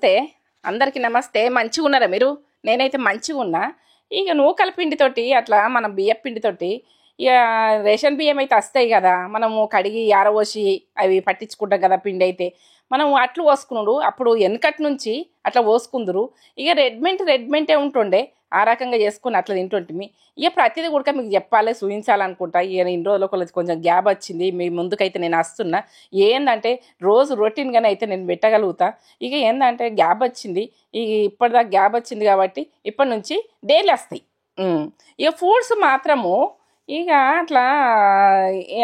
నమస్తే, అందరికీ నమస్తే. మంచిగా ఉన్నారా మీరు? నేనైతే మంచిగా ఉన్నా. ఇక నూకల పిండితోటి అట్లా మనం బియ్య పిండితోటి ఇక రేషన్ బియ్యం అయితే వస్తాయి కదా, మనము కడిగి ఆరబోసి అవి పట్టించుకుంటాం కదా. పిండి అయితే మనం అట్లు పోసుకున్నాడు, అప్పుడు వెనకటి నుంచి అట్లా పోసుకుందరు. ఇక రెడ్మెంటే ఉంటుండే, ఆ రకంగా చేసుకుని అట్లా తింటుంటిమి. ఇక ప్రతిదీ కూడా మీకు చెప్పాలి, చూపించాలనుకుంటా. ఇక ఇన్ని రోజులకు కొంచెం గ్యాప్ వచ్చింది, మీ ముందుకైతే నేను వస్తున్నా. ఏంటంటే రోజు రొటీన్గానే అయితే నేను పెట్టగలుగుతా. ఇక ఏంటంటే గ్యాప్ వచ్చింది, ఇప్పటిదాకా గ్యాప్ వచ్చింది కాబట్టి ఇప్పటి నుంచి డైలీ వస్తాయి. ఇక ఫుడ్స్ మాత్రము ఇక అట్లా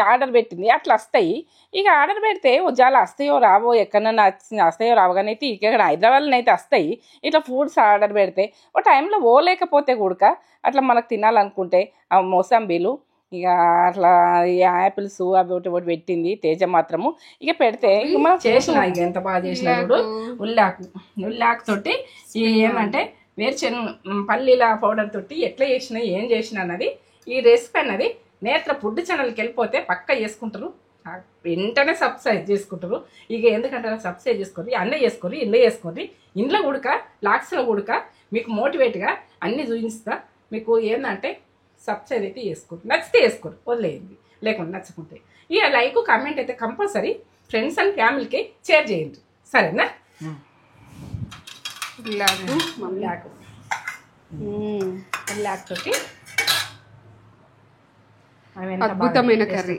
ఆర్డర్ పెట్టింది, అట్లా వస్తాయి. ఇక ఆర్డర్ పెడితే ఉద్యాలు వస్తాయో రావో, ఎక్కడన్నా వస్తాయో రావో కానీ అయితే ఇక్కడ హైదరాబాద్లో అయితే వస్తాయి. ఇట్లా ఫుడ్స్ ఆర్డర్ పెడితే ఒక టైంలో పోలేకపోతే కూడా అట్లా మనకు తినాలనుకుంటే ఆ మోసంబీలు ఇక అట్లా యాపిల్స్ అవి ఒకటి ఒకటి పెట్టింది తేజ మాత్రము. ఇక పెడితే ఇక మనం చేసిన ఇక ఎంత బాగా చేసిన కూడా ఉల్లాకు తోటి ఏమంటే వేరుశెనగ పల్లీల పౌడర్ తోటి ఎట్లా చేసినా ఏం చేసినా అన్నది ఈ రెసిపీ అన్నది నేత్ర ఫుడ్ ఛానల్కి వెళ్ళిపోతే పక్క చేసుకుంటారు, వెంటనే సబ్స్క్రైబ్ చేసుకుంటారు. ఇక ఎందుకంటే సబ్స్క్రైబ్ చేసుకోరు, అన్నీ చేసుకోరు, ఇల్లు చేసుకోరు. ఇంట్లో కూడక లాక్స్లో కూడక మీకు మోటివేట్గా అన్నీ చూపిస్తా. మీకు ఏంటంటే సబ్స్క్రైబ్ అయితే చేసుకోరు, నచ్చితే చేసుకోరు, వదిలేయండి. లేకుండా నచ్చుకుంటే ఇక లైక్ కామెంట్ అయితే కంపల్సరీ ఫ్రెండ్స్ అండ్ ఫ్యామిలీకి షేర్ చేయండి, సరేనా? ఉల్లాకు తోటి అద్భుతమైన కర్రీ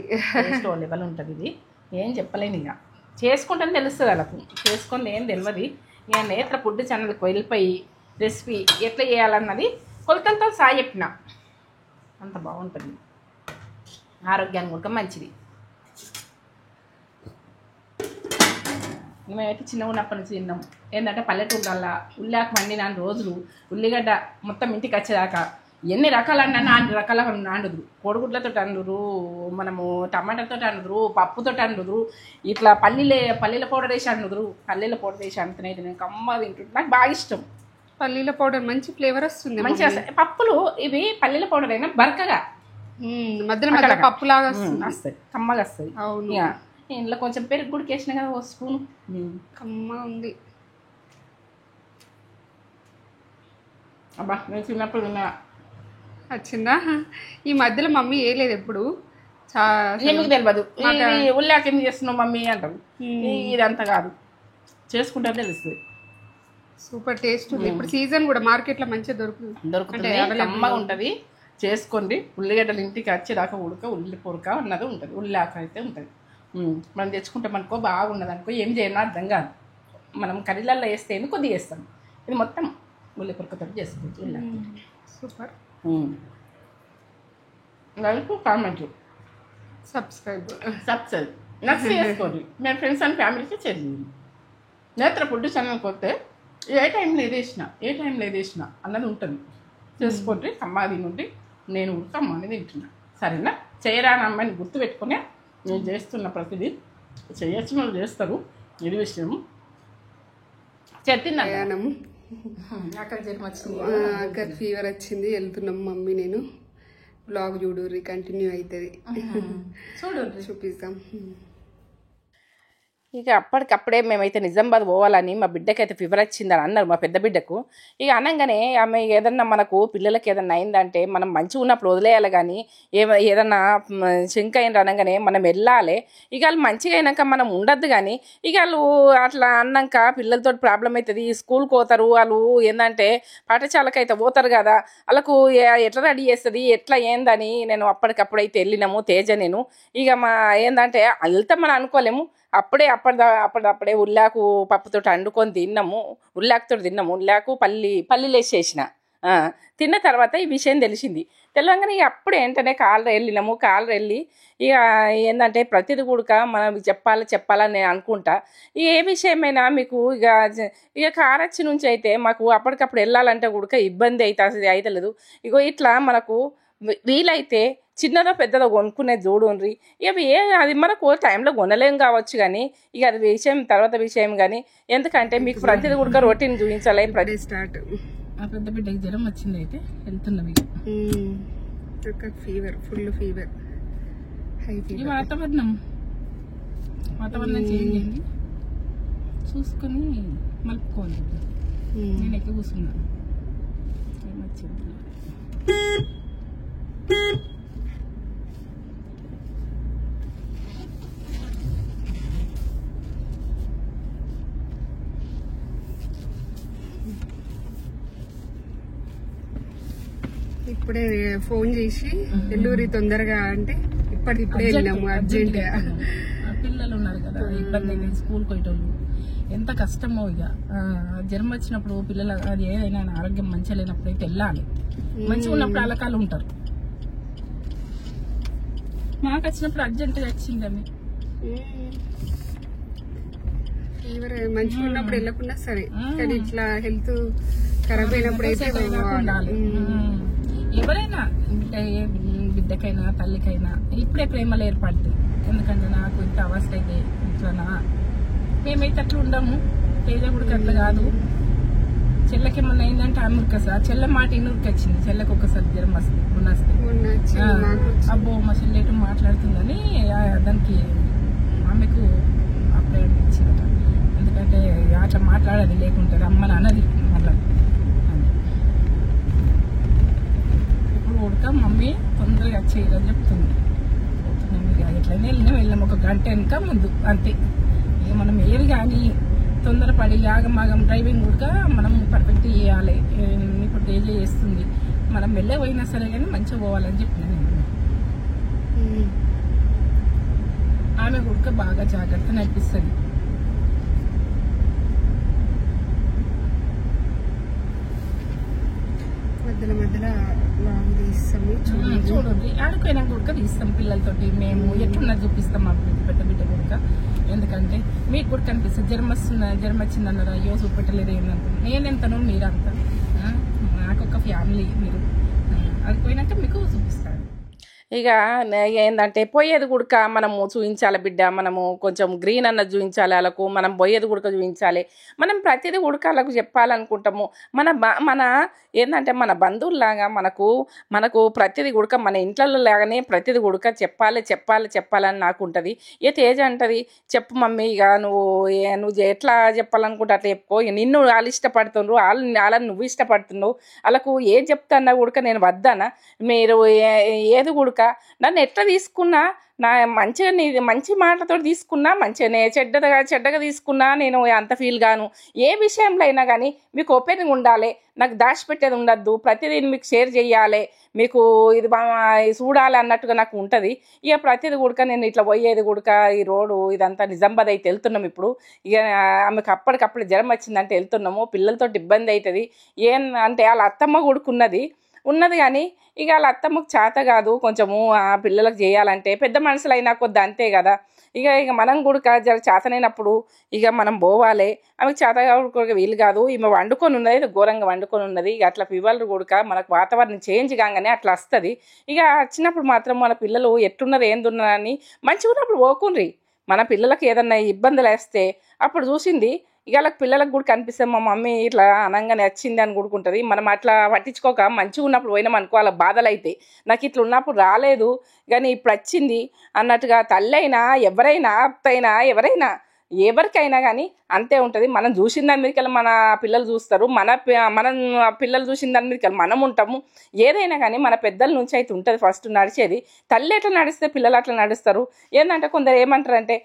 లెవెల్ ఉంటుంది. ఇది ఏం చెప్పలేను, ఇక చేసుకుంటాను తెలుస్తుంది వాళ్ళకు, చేసుకొని ఏం తెలియదు. ఇక నేత్ర ఫుడ్ ఛానల్కి వెళ్ళిపోయి రెసిపీ ఎట్లా చేయాలన్నది కొలతలతో సహా చెప్పిన. అంత బాగుంటుంది, ఆరోగ్యానికి కూడా మంచిది. మేమైతే చిన్నగా ఉన్నప్పటి నుంచి తిన్నాం. ఏంటంటే పల్లెటూళ్ళల్లో ఉల్లాకు వండిన రోజులు ఉల్లిగడ్డ మొత్తం ఇంటికి వచ్చేదాకా ఎన్ని రకాలు అన్నా అన్ని రకాల వండుదురు. కోడిగుడ్లతో వండుదురు, మనము టమాటాతో వండుదురు, పప్పుతో వండుదురు, ఇట్లా పల్లీల పౌడర్ వేసి వండుదురు. పల్లీల పౌడర్ వేసి వండుతున్నాయి, నేను కమ్మ తింటుంటే నాకు బాగా ఇష్టం. పల్లీల పౌడర్ మంచి ఫ్లేవర్ వస్తుంది, మంచిగా పప్పులు ఇవి పల్లీల పౌడర్ అయినా బరకగా మధ్యలో పప్పులాగా వస్తుంది, కమ్మగా వస్తుంది. అవును, ఇంట్లో కొంచెం పెరుగు గుడికి వేసిన కదా ఓ స్పూను, కమ్మ ఉంది. అబ్బా నేను చిన్నప్పుడు విన్నా. వచ్చిందా? ఈ మధ్యలో మమ్మీ వేయలేదు ఎప్పుడు, ఎందుకు తెలియదు. ఉల్లాక ఏం చేస్తున్నావు మమ్మీ అంటారు, ఇదంతా కాదు, చేసుకుంటే తెలుస్తుంది. సూపర్ టేస్ట్ ఉంది. ఇప్పుడు సీజన్ కూడా మార్కెట్లో మంచిగా దొరుకుతుంది, కమ్మగా ఉంటుంది. చేసుకోండి. ఉల్లిగడ్డలు ఇంటికి వచ్చేదాకా ఉల్లి పొరక అన్నది ఉంటుంది, ఉల్లాక అయితే ఉంటుంది. మనం తెచ్చుకుంటాం అనుకో బాగున్నది అనుకో, ఏం చేయాలో అర్థం కాదు. మనం కర్రీలలో వేస్తే కొద్దిగా వేస్తాం, ఇది మొత్తం ఉల్లి పొరకతో చేసుకోవచ్చు. ఉల్లాక సూపర్. లైక్ కామెంట్ సబ్స్క్రైబ్ నచ్చి చేసుకోండి. మేము ఫ్రెండ్స్ అండ్ ఫ్యామిలీకి షేర్ చేయండి. నేత్ర ఫుడ్ ఛానల్కి వస్తే ఏ టైంలో ఏది వేసినా అన్నది ఉంటుంది, చేసుకోండి. అమ్మాది నుండి నేను కూడా అమ్మని తింటున్నా, సరేనా? చేయరాని అమ్మాయిని గుర్తుపెట్టుకునే నేను చేస్తున్న ప్రతిదీ చేయొచ్చిన వాళ్ళు చేస్తారు. ఇది విషయం చెప్తున్నాను. అక్కడ ఫీవర్ వచ్చింది, వెళ్తున్నాం మమ్మీ నేను. బ్లాగ్ చూడుర్రి, కంటిన్యూ అవుతుంది, చూపిస్తాం. ఇక అప్పటికప్పుడే మేమైతే నిజామాబాద్ పోవాలని, మా బిడ్డకైతే ఫీవర్ వచ్చిందని అన్నారు, మా పెద్ద బిడ్డకు. ఇక అనగానే ఆమె ఏదన్నా మనకు పిల్లలకి ఏదన్నా అయిందంటే మనం మంచిగా ఉన్నప్పుడు వదిలేయాలి, కానీ ఏదన్నా శంక అయిన అనగానే మనం వెళ్ళాలి. ఇక వాళ్ళు మంచిగా అయినాక మనం ఉండద్దు, కానీ ఇక వాళ్ళు అట్లా అన్నాక పిల్లలతో ప్రాబ్లం అవుతుంది. స్కూల్కి పోతారు వాళ్ళు, ఏంటంటే పాఠశాలకు అయితే పోతారు కదా, వాళ్ళకు ఎట్లా రెడీ చేస్తుంది ఎట్లా ఏందని నేను అప్పటికప్పుడు అయితే వెళ్ళినాము తేజ నేను. ఇక మా ఏంటంటే వెళ్తామని అనుకోలేము, అప్పుడే ఉల్లాకు పప్పుతో వండుకొని తిన్నాము, ఉల్లాకుతో తిన్నాము. ఉల్లాకు పల్లీలు వేసేసిన తిన్న తర్వాత ఈ విషయం తెలిసింది. తెలంగాణ ఇక అప్పుడు ఏంటంటే కాళ్ళు వెళ్ళి ఇక ఏంటంటే ప్రతిది కూడా మనం చెప్పాలని నేను అనుకుంటా. ఏ విషయమైనా మీకు ఇక కారచ్చి నుంచి అయితే మాకు అప్పటికప్పుడు వెళ్ళాలంటే కూడా ఇబ్బంది అవుతలేదు. ఇగో ఇట్లా మనకు వీలైతే చిన్నదో పెద్దదో కొనుక్కునేది చూడుండ్రి. ఇక అది మనకు టైంలో కొనలేం కావచ్చు, కానీ ఇక అది తర్వాత విషయం. కానీ ఎందుకంటే మీకు ప్రతిది కూడా రొటీన్ చూపించాలి. ప్రతి స్టార్ట్ ఆ పెద్ద బిడ్డకి జ్వరం వచ్చింది, అయితే వెళ్తున్నాం. ఫీవర్, ఫుల్ ఫీవర్, ఈ వాతావరణం చేంజ్ అయింది, చూసుకొని మలుపుకోవాలి. నేను ఎక్కి కూర్చున్నాను. ఏమొచ్చింది ఇప్పుడే ఫోన్ చేసి ఎల్లూరి తొందరగా అంటే ఇప్పుడే వెళ్ళాము అర్జెంట్ గా. పిల్లలు ఉన్నారు కదా, ఇబ్బంది అయితే స్కూల్కి పోయేటోళ్ళు ఎంత కష్టమో. ఇక జ్వరం వచ్చినప్పుడు పిల్లలు అది ఏదైనా ఆరోగ్యం మంచిగా లేనప్పుడు అయితే వెళ్ళాలి. మంచిగా ఉన్నప్పుడు అలకాలు ఉంటారు. మాకు వచ్చినప్పుడు అర్జెంట్ గా వచ్చిందని మంచిగా ఉన్నప్పుడు వెళ్ళకుండా సరే, కానీ ఇట్లా హెల్త్ ఖరాబ్ అయినప్పుడు అయితే ఉండాలి. ఎవరైనా బిడ్డకైనా తల్లికైనా ఇప్పుడే ప్రేమలు ఏర్పడుతుంది. ఎందుకంటే నాకు ఇంత అవస్థ అయితే ఇట్లనా, మేమైతే అట్లా ఉండము. తేజ కూడా అట్లా కాదు. చెల్లెకి ఏమన్నా అయిందంటే ఆమెకి చెల్లె మాట ఇన్నూరికి వచ్చింది. చెల్లెకి ఒకసారి జ్వరం వస్తుంది, అబ్బో మా చెల్లె ఎటు మాట్లాడుతుందని దానికి ఆమెకు అప్పుడే ఇచ్చిందట. ఎందుకంటే అట్లా మాట్లాడేది లేకుంటే రమ్మని అన్నది మళ్ళీ. ఇప్పుడు ఉడక మమ్మీ తొందరగా వచ్చేయని చెప్తుంది. పోతున్నాం ఇక ఎట్లయినా వెళ్ళాం ఒక గంట వెనుక ముందు అంతే. ఇక మనం ఏది కానీ తొందరపడి ఆగమాగం డ్రైవింగ్ కూడా మనం పర్ఫెక్ట్ చేయాలి. ఇప్పుడు తేజ చేస్తుంది, మనం వెళ్ళే పోయినా సరే కానీ మంచిగా పోవాలని చెప్పిన నేను. ఆమె ఉడక బాగా జాగ్రత్త నడిపిస్తుంది. మధ్యలో మధ్యలో తీస్తాము చూడండి. ఆడిపోయినా గుడక తీస్తాం పిల్లలతోటి. మేము ఎట్లున్నది చూపిస్తాం మా పెద్ద బిడ్డ గుడక. ఎందుకంటే మీకు కూడా కనిపిస్తుంది జ్వరం వచ్చింది అన్నారు, అయ్యో చూపెట్టలేదు ఏంటంటున్నారు. నేనెంతనో మీరంతా, నాకు ఒక ఫ్యామిలీ. మీరు అది పోయినాక మీకు చూపిస్తాను. ఇక ఏంటంటే పోయేది గుడక మనము చూపించాలి బిడ్డ. మనము కొంచెం గ్రీన్ అన్నది చూపించాలి వాళ్ళకు. మనం పోయేది గుడక చూపించాలి. మనం ప్రతిదీ గుడక వాళ్ళకు చెప్పాలనుకుంటాము. మన ఏంటంటే మన బంధువుల్లాగా మనకు ప్రతిదీ గుడక మన ఇంట్లో లాగానే ప్రతిదీ గుడక చెప్పాలని నాకు ఉంటుంది. ఏ తేజ అంటది, చెప్పు మమ్మీ ఇక నువ్వు ఎట్లా చెప్పాలనుకుంటే అట్లా చెప్పుకో. నిన్ను వాళ్ళు ఇష్టపడుతుండ్రు, వాళ్ళని నువ్వు ఇష్టపడుతున్నావు. వాళ్ళకు ఏం చెప్తాన్నా గుడక నేను వద్దానా? మీరు ఏది గుడక నన్ను ఎట్లా తీసుకున్నా, నా మంచిగా మంచి మాటతో తీసుకున్నా మంచిగానే, చెడ్డగా తీసుకున్నా నేను అంత ఫీల్ గాను. ఏ విషయంలో అయినా కానీ మీకు ఓపెన్గా ఉండాలి. నాకు దాచిపెట్టేది ఉండద్దు. ప్రతిదీ మీకు షేర్ చేయాలి. మీకు ఇది చూడాలి అన్నట్టుగా నాకు ఉంటుంది. ఇక ప్రతిదీ గుడక నేను ఇట్లా పోయేది గుడక ఈ రోడ్డు ఇదంతా నిజామాబాద్ అయితే వెళ్తున్నాం. ఇప్పుడు ఇక ఆమెకు అప్పటికప్పుడు జ్వరం వచ్చిందంటే వెళ్తున్నాము. పిల్లలతో ఇబ్బంది అవుతుంది. ఏం అంటే వాళ్ళ అత్తమ్మ కొడుకున్నది కానీ ఇక వాళ్ళ అత్తమ్మకు చేత కాదు కొంచెము ఆ పిల్లలకు చేయాలంటే. పెద్ద మనుషులు అయినా కొద్ది అంతే కదా. ఇక మనం కూడా జర చేతనైనప్పుడు ఇక మనం పోవాలి. ఆమెకు చేత కూడా వీలు కాదు. ఈమె వండుకొని ఉన్నది, ఘోరంగా వండుకొని ఉన్నది. ఇక అట్లా ఫీవర్ కూడా మనకు వాతావరణం చేంజ్ కాగానే అట్లా వస్తుంది. ఇక వచ్చినప్పుడు మాత్రం మన పిల్లలు ఎట్టున్నారు ఏందున్నారని మంచిగా ఉన్నప్పుడు పోకుండ్రి. మన పిల్లలకు ఏదన్నా ఇబ్బందులు వేస్తే అప్పుడు చూసింది ఇక వాళ్ళకి పిల్లలకు కూడా కనిపిస్తుంది, మా మమ్మీ ఇట్లా అనగానే వచ్చింది అని కూడుకుంటుంది. మనం అట్లా పట్టించుకోక మంచిగా ఉన్నప్పుడు పోయినాం అనుకో వాళ్ళ బాధలు అయితే, నాకు ఇట్లా ఉన్నప్పుడు రాలేదు కానీ ఇప్పుడు వచ్చింది అన్నట్టుగా తల్లి అయినా ఎవరైనా అత్తైనా ఎవరికైనా కానీ అంతే ఉంటుంది. మనం చూసిన దాని మీదకి మన పిల్లలు చూస్తారు, మనం పిల్లలు చూసిన దాని మీదకి మనం ఉంటాము. ఏదైనా కానీ మన పెద్దల నుంచి అయితే ఉంటుంది ఫస్ట్ నడిచేది. తల్లి ఎట్లా నడిస్తే పిల్లలు అట్లా నడుస్తారు. ఏంటంటే కొందరు ఏమంటారంటే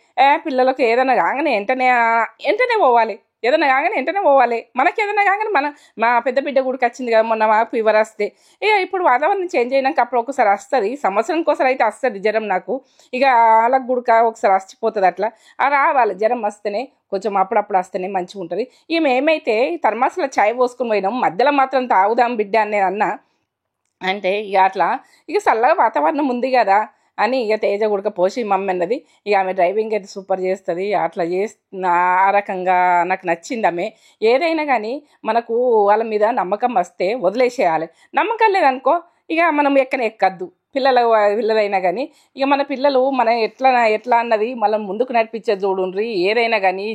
పిల్లలకు ఏదైనా కాగానే వెంటనే పోవాలి, ఏదైనా కాగానే వెంటనే పోవాలి. మనకి ఏదైనా కాగానే మా పెద్ద బిడ్డ గుడికి వచ్చింది కదా మొన్న, మాకు ఫీవర్ వస్తే ఇక ఇప్పుడు వాతావరణం చేంజ్ అయినాక అప్పుడు ఒకసారి వస్తుంది, సంవత్సరానికి ఒకసారి అయితే వస్తుంది జ్వరం నాకు. ఇక వాళ్ళకి గుడక ఒకసారి వచ్చిపోతుంది. అట్లా రావాలి జ్వరం వస్తేనే, కొంచెం అప్పుడప్పుడు వస్తేనే మంచిగా ఉంటుంది. ఈమె ఏమైతే థర్మాస్లో చాయ్ పోసుకుని పోయినాం, మధ్యలో మాత్రం తాగుదాం బిడ్డ అని నేను అన్నా. అంటే ఇక అట్లా ఇక చల్లగా వాతావరణం ఉంది కదా అని ఇక తేజ గుడక పోసి మమ్మీ అన్నది. ఇక ఆమె డ్రైవింగ్ అయితే సూపర్ చేస్తుంది. అట్లా ఆ రకంగా నాకు నచ్చింది. ఆమె ఏదైనా కానీ మనకు వాళ్ళ మీద నమ్మకం వస్తే వదిలేసేయాలి. నమ్మకం లేదనుకో ఇక మనం ఎక్కద్దు. పిల్లలైనా కానీ ఇక మన పిల్లలు మనం ఎట్లా అన్నది మనం ముందుకు నడిపించేది చూడుండ్రి. ఏదైనా కానీ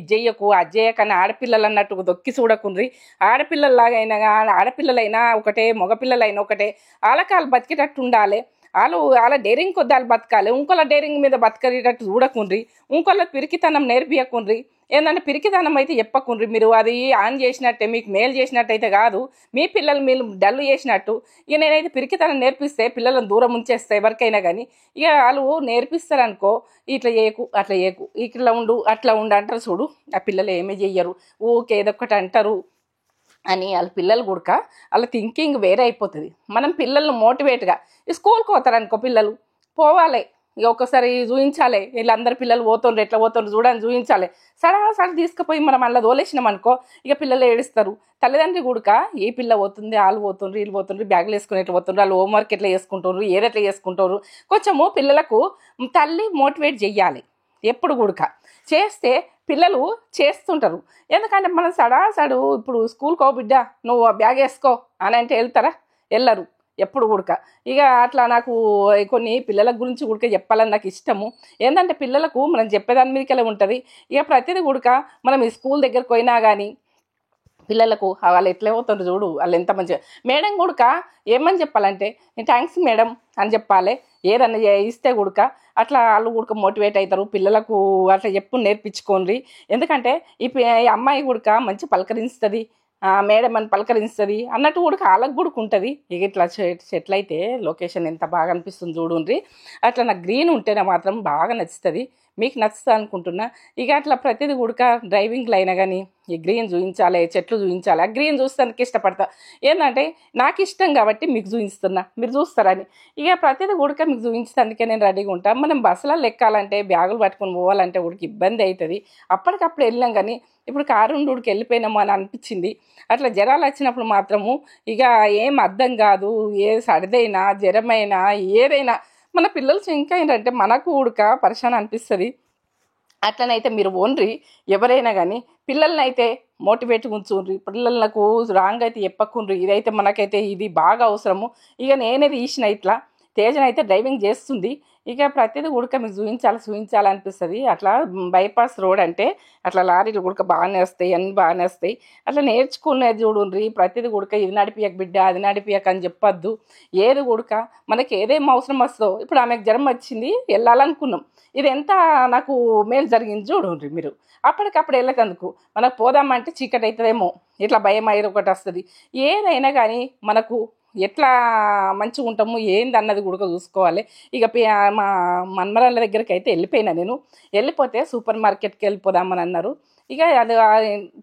అజ్జయ్యకని ఆడపిల్లలు అన్నట్టు దొక్కి చూడకుండ్రి. ఆడపిల్లలైనా ఒకటే, మగపిల్లలైనా ఒకటే. వాళ్ళకి బతికేటట్టు ఉండాలి. వాళ్ళ డేరింగ్ కొద్ది వాళ్ళు బతకాలి. ఇంకోళ్ళ డేరింగ్ మీద బతకరేటట్టు చూడకుండ్రి. ఇంకోళ్ళ పిరికితనం నేర్పియకుండ్రి. ఏంటంటే పిరికితనం అయితే చెప్పకుండ్రి. మీరు అది ఆన్ చేసినట్టే మీకు మేలు చేసినట్టయితే కాదు, మీ పిల్లలు మీరు డల్లు చేసినట్టు. ఇక నేనైతే పిరికితనం నేర్పిస్తే పిల్లలను దూరం ఉంచేస్తే ఎవరికైనా కానీ ఇక వాళ్ళు నేర్పిస్తారనుకో, ఇట్లా చేయకు అట్లా చేయకు, ఇట్లా ఉండు అట్లా ఉండు అంటారు చూడు. ఆ పిల్లలు ఏమీ చెయ్యరు, ఊకే ఏదొక్కటి అంటారు అని వాళ్ళ పిల్లలు కూడా వాళ్ళ థింకింగ్ వేరే అయిపోతుంది. మనం పిల్లల్ని మోటివేట్గా స్కూల్కి పోతారనుకో, పిల్లలు పోవాలి, ఇక ఒక్కసారి చూపించాలి, వీళ్ళందరు పిల్లలు పోతుండ్రు ఎట్లా పోతుండ్రు చూడని చూపించాలి. సడన్ తీసుకుపోయి మనం అలా తోలేసినాం అనుకో, ఇక పిల్లలు ఏడుస్తారు. తల్లిదండ్రి కూడా ఈ పిల్ల పోతుంది, వాళ్ళు పోతుండ్రు వీళ్ళు పోతుండ్రు, బ్యాగులు వేసుకుని ఎట్లా పోతుండ్రు, వాళ్ళు హోంవర్క్ ఎట్లా చేసుకుంటారు, ఏదెట్లా చేసుకుంటారు, కొంచెము పిల్లలకు తల్లి మోటివేట్ చెయ్యాలి. ఎప్పుడు కూడా చేస్తే పిల్లలు చేస్తుంటారు. ఎందుకంటే మనం సడు ఇప్పుడు స్కూల్కి ఓ బిడ్డ నువ్వు బ్యాగ్ వేసుకో అని అంటే వెళ్తారా? వెళ్ళరు ఎప్పుడు కూడా. ఇక అట్లా నాకు కొన్ని పిల్లల గురించి కూడా చెప్పాలని నాకు ఇష్టము. ఏంటంటే పిల్లలకు మనం చెప్పేదాని మీదకెళ్ళి ఉంటుంది. ఇక ప్రతిదీ కూడా మనం ఈ స్కూల్ దగ్గరకు పోయినా కానీ పిల్లలకు వాళ్ళు ఎట్లా అవుతుండ్రు చూడు, వాళ్ళు ఎంత మంచిగా. మేడం కూడా ఏమని చెప్పాలంటే థ్యాంక్స్ మేడం అని చెప్పాలి. ఏదన్నా ఇస్తే కూడా అట్లా వాళ్ళు కూడా మోటివేట్ అవుతారు. పిల్లలకు అట్లా నేర్పించుకోండి. ఎందుకంటే ఈ అమ్మాయి కూడా మంచి పలకరిస్తుంది, మేడం అని పలకరిస్తుంది అన్నట్టు కూడా వాళ్ళకు కూడా ఉంటుంది. ఇక ఇట్లా సెటిల్ అయితే లొకేషన్ ఎంత బాగా అనిపిస్తుంది చూడండి. అట్లా నాకు గ్రీన్ ఉంటేనే మాత్రం బాగా నచ్చుతుంది. మీకు నచ్చుతుంది అనుకుంటున్నా. ఇక అట్లా ప్రతిదీ కూడా డ్రైవింగ్లో అయినా కానీ ఈ గ్రీన్ చూపించాలి, చెట్లు చూపించాలి. ఆ గ్రీన్ చూస్తానికి ఇష్టపడతా. ఏంటంటే నాకు ఇష్టం కాబట్టి మీకు చూపిస్తున్నా, మీరు చూస్తారని. ఇక ప్రతిదీ కూడా మీకు చూపించడానికే నేను రెడీగా ఉంటాను. మనం బస్సులలో ఎక్కాలంటే బ్యాగులు పట్టుకొని పోవాలంటే కూడా ఇబ్బంది అవుతుంది. అప్పటికప్పుడు వెళ్ళాం కానీ ఇప్పుడు కారు ఊడికి వెళ్ళిపోయినాము అని అనిపించింది. అట్లా జ్వరాలు వచ్చినప్పుడు మాత్రము ఇక ఏం అర్థం కాదు, ఏ సడిదైనా జ్వరమైనా ఏదైనా మన పిల్లలు ఇంకా ఏంటంటే మనకు ఉడక పరిశాన అనిపిస్తుంది. అట్లనైతే మీరు ఓన్రి ఎవరైనా కానీ పిల్లల్ని అయితే మోటివేట్గా ఉంచుండ్రి. పిల్లలకు రాంగ్ అయితే చెప్పకుండ్రి, ఇదైతే మనకైతే ఇది బాగా అవసరము. ఇక నేనే తీసిన ఇట్లా తేజనైతే డ్రైవింగ్ చేస్తుంది. ఇక ప్రతిదీ కూడా మీకు చూపించాలనిపిస్తుంది. అట్లా బైపాస్ రోడ్ అంటే అట్లా లారీలు కూడా బాగానే వస్తాయి, అన్నీ బాగానే వస్తాయి. అట్లా నేర్చుకునేది చూడండి. ప్రతిదీ కూడా ఇది నడిపియక బిడ్డ అది నడిపియక అని చెప్పొద్దు. ఏది కూడా మనకి ఏదేం అవసరం వస్తుందో, ఇప్పుడు ఆమెకు జ్వరం వచ్చింది వెళ్ళాలనుకున్నాం, ఇది ఎంత నాకు మేలు జరిగింది చూడండి మీరు. అప్పటికప్పుడు వెళ్ళకందుకు మనకు పోదామంటే చీకటి అవుతుందేమో, ఇట్లా భయం అయ్యేది ఒకటి వస్తుంది. ఏదైనా కానీ మనకు ఎట్లా మంచిగా ఉంటాము ఏంది అన్నది కూడా చూసుకోవాలి. ఇక మా మన్మరాళ్ళ దగ్గరికి అయితే వెళ్ళిపోయినా నేను. వెళ్ళిపోతే సూపర్ మార్కెట్కి వెళ్ళిపోదామని అన్నారు. ఇక అది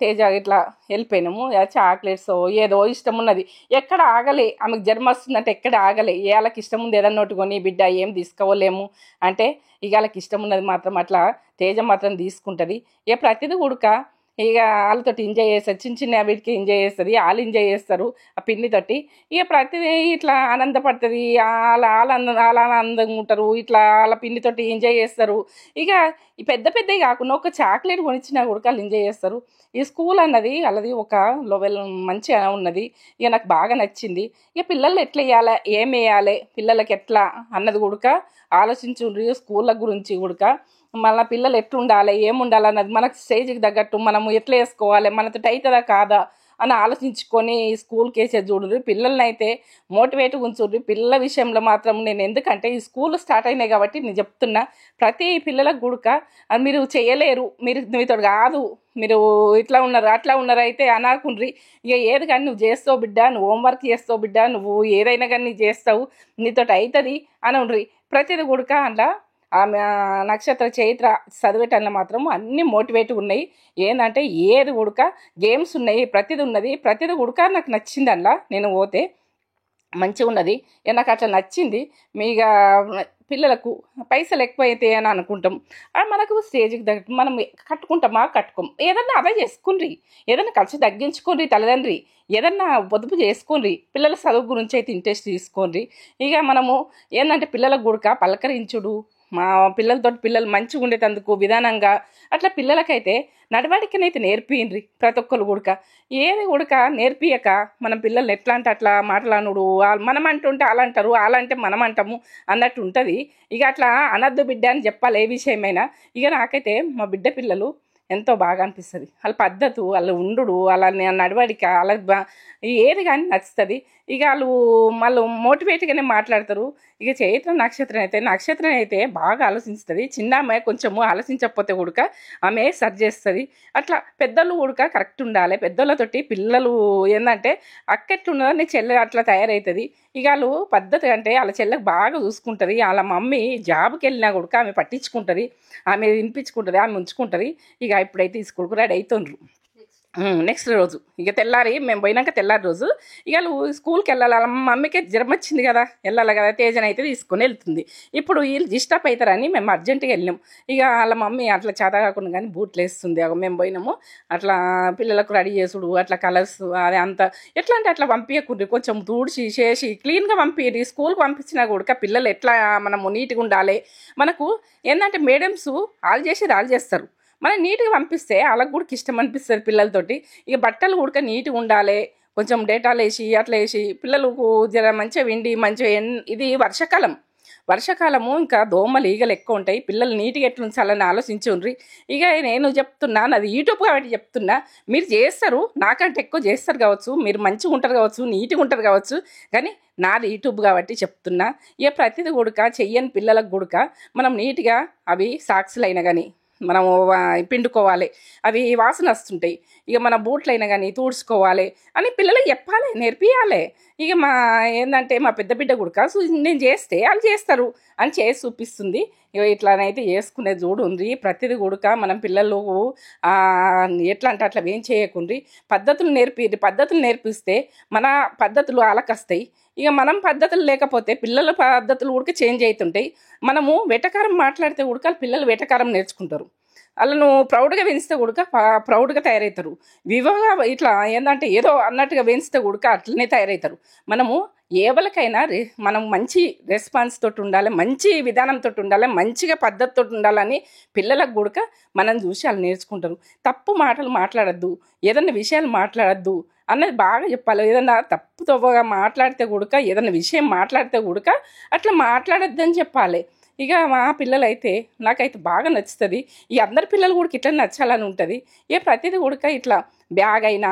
తేజ ఇట్లా వెళ్ళిపోయినాము. చాక్లెట్స్ ఏదో ఇష్టం ఉన్నది, ఎక్కడ ఆగలే. ఆమెకు జ్వరం వస్తుందంటే ఎక్కడ ఆగలే. ఏ వాళ్ళకి ఇష్టం ఉంది ఏదన్నా ఒకటి కొని బిడ్డ ఏం తీసుకోలేము అంటే ఇక వాళ్ళకి ఇష్టం ఉన్నది మాత్రం అట్లా తేజ మాత్రం తీసుకుంటుంది. ఇక ప్రతిదీ కూడా ఇక వాళ్ళతో ఎంజాయ్ చేస్తారు, చిన్న చిన్న వీటికి ఎంజాయ్ చేస్తుంది, వాళ్ళు ఎంజాయ్ చేస్తారు ఆ పిన్నితోటి. ఇక ప్రతిదీ ఇట్లా ఆనందపడుతుంది, వాళ్ళ ఆనందంగా ఉంటారు, ఇట్లా వాళ్ళ పిన్నితోటి ఎంజాయ్ చేస్తారు. ఇక ఈ పెద్దవి కాకుండా ఒక చాక్లెట్ కొనిచ్చినా కూడా వాళ్ళు ఎంజాయ్ చేస్తారు. ఈ స్కూల్ అన్నది వాళ్ళది ఒక లెవెల్ మంచిగా ఉన్నది. ఇక నాకు బాగా నచ్చింది. ఇక పిల్లలు ఎట్లా వేయాలి, ఏం వేయాలి, పిల్లలకి ఎట్లా అన్నది కూడా ఆలోచించుండ్రి. స్కూళ్ళ గురించి కూడా మళ్ళీ పిల్లలు ఎట్లుండాలి, ఏముండాలి అన్నది మనకు స్టేజ్కి తగ్గట్టు మనము ఎట్లా వేసుకోవాలి, మనతో అవుతుందా కాదా అని ఆలోచించుకొని స్కూల్కి వేసేది చూడండి. పిల్లల్ని అయితే మోటివేట్గా ఉంచుర్రి. పిల్లల విషయంలో మాత్రం నేను ఎందుకంటే ఈ స్కూల్ స్టార్ట్ అయినాయి కాబట్టి నేను చెప్తున్నా, ప్రతి పిల్లలకు కూడా మీరు చేయలేరు, మీతో కాదు, మీరు ఇట్లా ఉన్నారు అట్లా ఉన్నారు అయితే అనకుండ్రి. ఇక ఏది కానీ నువ్వు చేస్తావు బిడ్డ, నువ్వు హోంవర్క్ చేస్తావు బిడ్డ, నువ్వు ఏదైనా కానీ చేస్తావు, నీతో అవుతుంది అని ఉండ్రి. ప్రతిది కూడా అలా ఆమె నక్షత్ర చైత్ర చదివేటల్లో మాత్రం అన్నీ మోటివేట్గా ఉన్నాయి. ఏంటంటే ఏది కూడా గేమ్స్ ఉన్నాయి, ప్రతిది ఉన్నది, ప్రతిది కూడా నాకు నచ్చింది. అందులో నేను పోతే మంచిగా ఉన్నది. నాకు అట్లా నచ్చింది. మీక పిల్లలకు పైసలు ఎక్కువైతే అని అనుకుంటాం, మనకు స్టేజ్కి తగ్గట్టు మనం కట్టుకోం. ఏదన్నా అదే చేసుకుని, ఏదన్నా ఖర్చు తగ్గించుకోండి. తల్లిదండ్రి ఏదన్నా పొదుపు చేసుకోండి. పిల్లల చదువు గురించి అయితే ఇంట్రెస్ట్ తీసుకోండి. ఇక మనము ఏంటంటే పిల్లలకు కూడా పలకరించుడు, మా పిల్లలు మంచిగా ఉండేటందుకు విధానంగా అట్లా పిల్లలకైతే నడవడికనైతే నేర్పియండ్రి. ప్రతి ఒక్కరు కూడా ఏది కూడా నేర్పియక మనం పిల్లల్ని ఎట్లా అంటే అట్లా మాట్లాడుడు, మనం అంటుంటే అలా అంటారు, అలా అంటే మనం అంటాము అన్నట్టు ఉంటుంది. ఇక అట్లా అనద్దు బిడ్డ అని చెప్పాలి ఏ విషయమైనా. ఇక నాకైతే మా బిడ్డ పిల్లలు ఎంతో బాగా అనిపిస్తుంది. వాళ్ళ పద్ధతి, వాళ్ళ ఉండు, వాళ్ళ నడవడిక, వాళ్ళ ఏది కానీ నచ్చుతుంది. ఇక వాళ్ళు మోటివేట్గానే మాట్లాడతారు. ఇక చైత్ర నక్షత్రం అయితే బాగా ఆలోచిస్తుంది. చిన్న ఆమె కొంచెము ఆలోచించకపోతే కూడక ఆమె సరి చేస్తుంది. అట్లా పెద్దలు కూడక కరెక్ట్ ఉండాలి. పెద్దలతోటి పిల్లలు ఏంటంటే అక్క ఎట్లున్నదో నీ చెల్లె అట్లా తయారవుతుంది. ఇక వాళ్ళు పద్ధతి అంటే వాళ్ళ చెల్లెకి బాగా చూసుకుంటుంది. వాళ్ళ మమ్మీ జాబ్కి వెళ్ళినా కూడక ఆమె పట్టించుకుంటుంది, ఆమె వినిపించుకుంటుంది, ఆమె ఉంచుకుంటుంది. ఇక ఇప్పుడైతే ఈ స్కూల్కి రెడీ అవుతుండ్రు. నెక్స్ట్ రోజు ఇక తెల్లారి మేము పోయినాక తెల్లారి రోజు ఇక వాళ్ళు స్కూల్కి వెళ్ళాలి. వాళ్ళ మమ్మీకి జ్వరం వచ్చింది కదా, వెళ్ళాలి కదా, తేజన అయితే తీసుకొని వెళ్తుంది. ఇప్పుడు వీళ్ళు డిస్టర్బ్ అవుతారని మేము అర్జెంటుగా వెళ్ళినాం. ఇక వాళ్ళ మమ్మీ అట్లా చేత కాకుండా కానీ బూట్లు వేస్తుంది. మేము పోయినాము. అట్లా పిల్లలకు రెడీ చేసుడు, అట్లా కలర్స్ అది అంతా ఎట్లా అంటే అట్లా పంపించకుండా కొంచెం తుడిచి చేసి క్లీన్గా పంపించి స్కూల్కి పంపించినా కూడా పిల్లలు ఎట్లా మనము నీట్గా ఉండాలి. మనకు ఏంటంటే మేడమ్స్ వాళ్ళు చేస్తారు, మనం నీట్గా పంపిస్తే వాళ్ళకి కూడా ఇష్టం అనిపిస్తుంది పిల్లలతోటి. ఇక బట్టలు కూడా నీట్గా ఉండాలి, కొంచెం డేటాలు వేసి అట్లా వేసి పిల్లలకు జర మంచిగా విండి మంచిగా ఇది వర్షాకాలము ఇంకా దోమలు ఈగలు ఎక్కువ ఉంటాయి. పిల్లలు నీట్గా ఎట్లా ఉంచాలని ఆలోచించుండ్రి. ఇక నేను చెప్తున్నాను, అది యూట్యూబ్ కాబట్టి చెప్తున్నా. మీరు చేస్తారు, నాకంటే ఎక్కువ చేస్తారు కావచ్చు, మీరు మంచిగా ఉంటారు కావచ్చు, నీట్గా ఉంటారు కావచ్చు, కానీ నాది యూట్యూబ్ కాబట్టి చెప్తున్నా. ఇక ప్రతిదీ కూడక చెయ్యని పిల్లలకు కూడక మనం నీట్గా అవి సాక్స్లు అయినా కానీ మనము పిండుకోవాలి, అవి వాసన వస్తుంటాయి. ఇక మన బూట్లైనా కానీ తుడుచుకోవాలి అని పిల్లలకి చెప్పాలి, నేర్పియాలి. ఇక ఏంటంటే మా పెద్ద బిడ్డ కూడా నేను చేస్తే వాళ్ళు చేస్తారు అని చేసి చూపిస్తుంది. ఇక ఇట్లానైతే చేసుకునేది చూడుండ్రి. ప్రతిదీ కూడా మనం పిల్లలు ఎట్లా అంటే అట్లా ఏం చేయకుండ్రి, పద్ధతులు నేర్పిస్తే మన పద్ధతులు వాళ్ళకొస్తాయి. ఇక మనం పద్ధతులు లేకపోతే పిల్లల పద్ధతులు కూడా చేంజ్ అవుతుంటాయి. మనము వెటకారం మాట్లాడితే కూడా పిల్లలు వెటకారం నేర్చుకుంటారు. వాళ్ళను ప్రౌడ్గా పెంచితే కూడా ప్రౌడ్గా తయారవుతారు. వివోగా ఇట్లా ఏంటంటే ఏదో అన్నట్టుగా పెంచితే కూడా అట్లనే తయారవుతారు. మనము ఎవరికైనా మనం మంచి రెస్పాన్స్ తోటి ఉండాలి, మంచి విధానంతో ఉండాలి, మంచిగా పద్ధతితో ఉండాలని పిల్లలకు కూడా మనం చూసి వాళ్ళు నేర్చుకుంటారు. తప్పు మాటలు మాట్లాడద్దు, ఏదన్నా విషయాలు మాట్లాడద్దు అన్నది బాగా చెప్పాలి. ఏదన్నా తప్పుగా మాట్లాడితే కూడా ఏదన్నా విషయం మాట్లాడితే కూడా అట్లా మాట్లాడద్దని చెప్పాలి. ఇక మా పిల్లలైతే నాకైతే బాగా నచ్చుతుంది. ఈ అందరి పిల్లలు కూడా ఇట్లా నచ్చాలని ఉంటుంది. ప్రతిదీ కూడా ఇట్లా బ్యాగ్ అయినా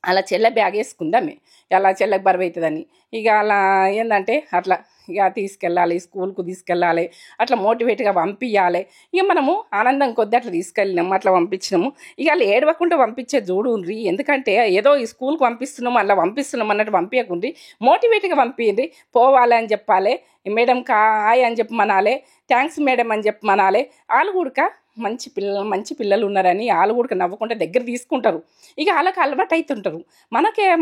అలా చెల్లె బ్యాగ్ వేసుకుందామే, అలా చెల్లెకి బరువు అవుతుందని. ఇక అలా ఏంటంటే అట్లా ఇక తీసుకెళ్ళాలి, స్కూల్కు తీసుకెళ్ళాలి, అట్లా మోటివేట్గా పంపించాలి. ఇక మనము ఆనందం కొద్దీ అట్లా తీసుకెళ్ళినాము, అట్లా పంపించినాము. ఇక వాళ్ళు ఏడవకుండా పంపించే చూడుండ్రి. ఎందుకంటే ఏదో ఈ స్కూల్కి పంపిస్తున్నాము అలా పంపిస్తున్నాం అన్నట్టు పంపించకుండ్రి, మోటివేట్గా పంపించండి. పోవాలి అని చెప్పాలి, మేడం హాయ్ అని చెప్పమనాలి, థ్యాంక్స్ మేడం అని చెప్పమనాలి. వాళ్ళు కూడా మంచి పిల్లలు ఉన్నారని వాళ్ళు కూడా నవ్వకుండా దగ్గర తీసుకుంటారు. ఇక వాళ్ళకి అలవాటు అవుతుంటారు.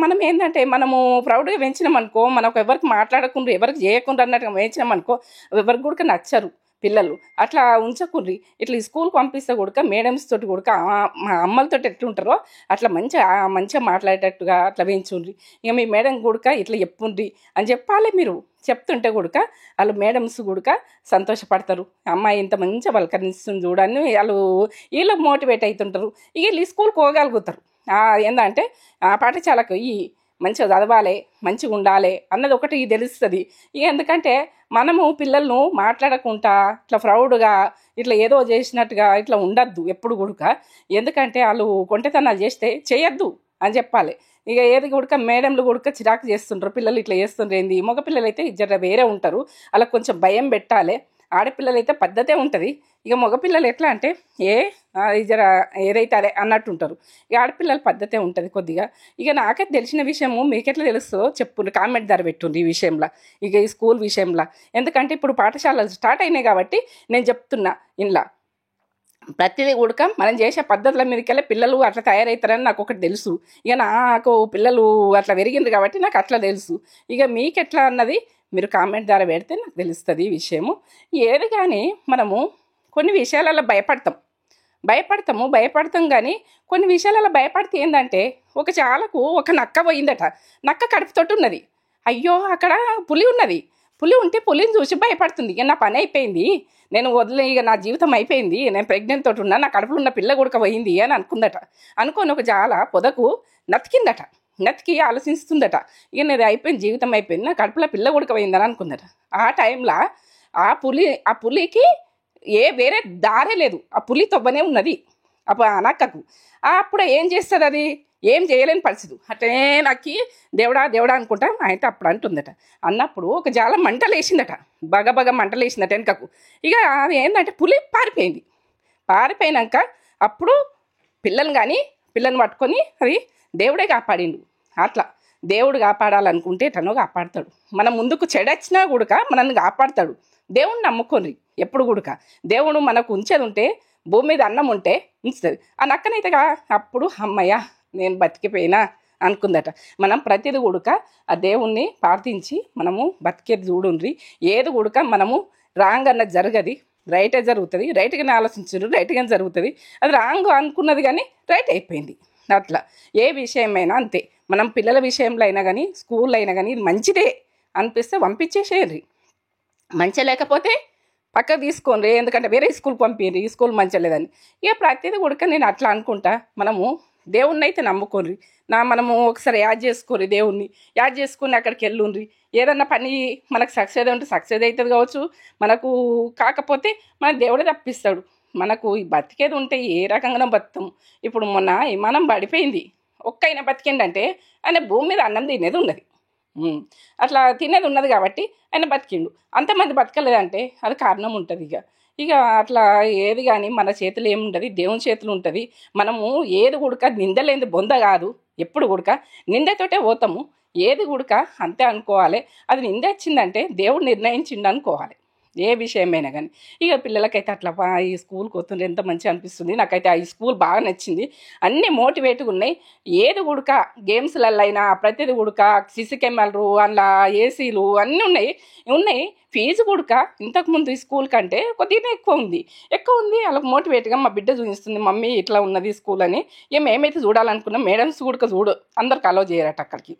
మనం ఏంటంటే మనము ప్రౌడ్గా పెంచినామనుకో, మనకు ఎవరికి మాట్లాడకుండా ఎవరికి చేయకుండా అన్నట్టుగా పెంచినామనుకో ఎవరికి కూడా నచ్చరు పిల్లలు. అట్లా ఉంచకుండ్రి. ఇట్లా ఈ స్కూల్కి పంపిస్తే కూడా మేడమ్స్ తోటి కూడా మా అమ్మలతో ఎట్లుంటారో అట్లా మంచిగా మాట్లాడేటట్టుగా అట్లా పెంచుండ్రి. ఇక మీ మేడం కూడా ఇట్లా చెప్పుండ్రి అని చెప్పాలి. మీరు చెప్తుంటే కూడా వాళ్ళు మేడమ్స్ కూడా సంతోషపడతారు. అమ్మాయి ఇంత మంచిగా పలకరిస్తుంది చూడని వీళ్ళు మోటివేట్ అవుతుంటారు. ఇక వీళ్ళు స్కూల్కి పోగలుగుతారు. ఏంటంటే పాఠశాలకు మంచిగా చదవాలి, మంచిగా ఉండాలి అన్నది ఒకటి తెలుస్తుంది. ఇక ఎందుకంటే మనము పిల్లలను మాట్లాడకుండా ఇట్లా ప్రౌడ్గా ఇట్లా ఏదో చేసినట్టుగా ఇట్లా ఉండద్దు ఎప్పుడు కూడా. ఎందుకంటే వాళ్ళు కొంటెతనాలు చేస్తే చేయొద్దు అని చెప్పాలి. ఇక ఏది కూడా మేడంలు కూడా చిరాకు చేస్తుంటారు, పిల్లలు ఇట్లా చేస్తుండ్రు ఏంది. మగపిల్లలు అయితే జర వేరే ఉంటారు, అలా కొంచెం భయం పెట్టాలి. ఆడపిల్లలు అయితే పద్ధతే ఉంటుంది. ఇక మగపిల్లలు ఎట్లా అంటే జర ఏదైతే అదే అన్నట్టు ఉంటారు. ఇక ఆడపిల్లల పద్ధతే ఉంటుంది కొద్దిగా. ఇక నాకైతే తెలిసిన విషయము మీకెట్లా తెలుస్తుందో చెప్పుండ్రు, కామెంట్ ధర పెట్టుండ్రు ఈ విషయంలో, ఇక ఈ స్కూల్ విషయంలో. ఎందుకంటే ఇప్పుడు పాఠశాలలు స్టార్ట్ అయినాయి కాబట్టి నేను చెప్తున్నా. ఇంట్లో ప్రతిదీ కూడా మనం చేసే పద్ధతుల మీదకెళ్ళి పిల్లలు అట్లా తయారవుతారని నాకు ఒకటి తెలుసు. ఇక నాకు పిల్లలు అట్లా పెరిగింది కాబట్టి నాకు అట్లా తెలుసు. ఇక మీకెట్లా అన్నది మీరు కామెంట్ ద్వారా పెడితే నాకు తెలుస్తుంది ఈ విషయము. ఏది కానీ మనము కొన్ని విషయాలలో భయపడతాం కానీ కొన్ని విషయాలలో భయపడితే ఏంటంటే ఒక నక్క పోయిందట. నక్క కడుపుతోటి ఉన్నది. అయ్యో అక్కడ పులి ఉన్నది. పులి ఉంటే పులిని చూసి భయపడుతుంది. ఇక నా పని అయిపోయింది, నేను ఇక నా జీవితం అయిపోయింది, నేను ప్రెగ్నెంట్ తోటి ఉన్నా, నా కడుపులో ఉన్న పిల్ల కూడా పోయింది అని అనుకొని ఒక జాల పొదకు నతికి ఆలోచిస్తుందట. ఇక నేను అయిపోయింది, జీవితం అయిపోయింది, నా కడుపులో పిల్ల కూడా పోయిందని అనుకుందట. ఆ టైంలో ఆ పులికి వేరే దారే లేదు, ఆ పులి తొవ్వనే ఉన్నది. అప్పుడు ఆ నక్కకు అప్పుడు ఏం చేస్తుంది అది, ఏం చేయలేని పరిస్థితి. అట్లనే నక్కి దేవుడా దేవుడా అనుకుంటా అయితే అప్పుడు అంటుందట. అన్నప్పుడు ఒక జాల మంటలు వేసిందట, బగ మంటలు వేసిందట వెనకకు. ఇక అది ఏంటంటే పులి పారిపోయింది. పారిపోయినాక అప్పుడు పిల్లని పట్టుకొని అది దేవుడే కాపాడిండు. అట్లా దేవుడు కాపాడాలనుకుంటే ఎట్లనో కాపాడతాడు. మనం ముందుకు చెడొచ్చినా కూడా మనల్ని కాపాడతాడు. దేవుడిని నమ్ముకోండి ఎప్పుడు కూడా. దేవుడు మనకు ఉంచేది ఉంటే, భూమి మీద అన్నం ఉంటే ఉంచుతుంది. ఆ నక్కనైతేగా అప్పుడు అమ్మయ్య నేను బతికిపోయినా అనుకుందట. మనం ప్రతిది కూడా ఆ దేవుణ్ణి ప్రార్థించి మనము బతికేది చూడుండ్రి. ఏది కూడా మనము రాంగ్ అన్నది జరగది, రైటే జరుగుతుంది. రైట్గానే ఆలోచించారు, రైట్గానే జరుగుతుంది. అది రాంగ్ అనుకున్నది కానీ రైట్ అయిపోయింది. అట్లా ఏ విషయమైనా అంతే. మనం పిల్లల విషయంలో అయినా కానీ, స్కూల్లో అయినా కానీ ఇది మంచిదే అనిపిస్తే పంపించేసేయండి. మంచిగా లేకపోతే పక్కకు తీసుకోండి, ఎందుకంటే వేరే స్కూల్కి పంపించండి, ఈ స్కూల్ మంచిగా లేదని. ఇక ప్రతిదీ కూడా నేను అట్లా అనుకుంటా. మనము దేవుణ్ణి అయితే నమ్ముకోండి. మనము ఒకసారి యాడ్ చేసుకోండి, దేవుణ్ణి యాడ్ చేసుకుని అక్కడికి వెళ్ళుండ్రి. ఏదన్నా పని మనకు సక్సెస్ ఉంటే సక్సెస్ అవుతుంది కావచ్చు, మనకు కాకపోతే మన దేవుడే తప్పిస్తాడు. మనకు ఈ బతికేది ఉంటే ఏ రకంగా బతుకుతాం. ఇప్పుడు మొన్న విమానం పడిపోయింది, ఒక్కైనా బతికిండంటే ఆయన భూమి మీద అన్నం తినేది ఉన్నది, అట్లా తినేది ఉన్నది కాబట్టి ఆయన బతికిండు. అంతమంది బతకలేదంటే అది కారణం ఉంటుంది. ఇక అట్లా ఏది కానీ మన చేతులు ఏముంటుంది, దేవుని చేతులు ఉంటుంది. మనము ఏది గుడక నిందలేంది బొంద కాదు, ఎప్పుడు గుడక నిందతోటే పోతాము. ఏది గుడక అంతే అనుకోవాలి. అది నింద వచ్చిందంటే దేవుడు నిర్ణయించిండు అనుకోవాలి ఏ విషయమైనా కానీ. ఇక పిల్లలకైతే అట్లా ఈ స్కూల్కి వస్తుంటే ఎంత మంచిగా అనిపిస్తుంది. నాకైతే ఈ స్కూల్ బాగా నచ్చింది. అన్నీ మోటివేట్గా ఉన్నాయి. ఏది గుడక గేమ్స్లలో అయినా ప్రతిది గుడక సిసి కెమెరాలు, అందులో ఏసీలు అన్నీ ఉన్నాయి. ఫీజు గుడక ఇంతకుముందు ఈ స్కూల్ కంటే కొద్దిగా ఎక్కువ ఉంది. వాళ్ళకి మోటివేట్గా మా బిడ్డ చూపిస్తుంది, మమ్మీ ఇట్లా ఉన్నది స్కూల్ అని. ఇక మేమైతే చూడాలనుకున్నాం. మేడమ్స్ కూడా చూడు అందరికి అలో చేయరట అక్కడికి.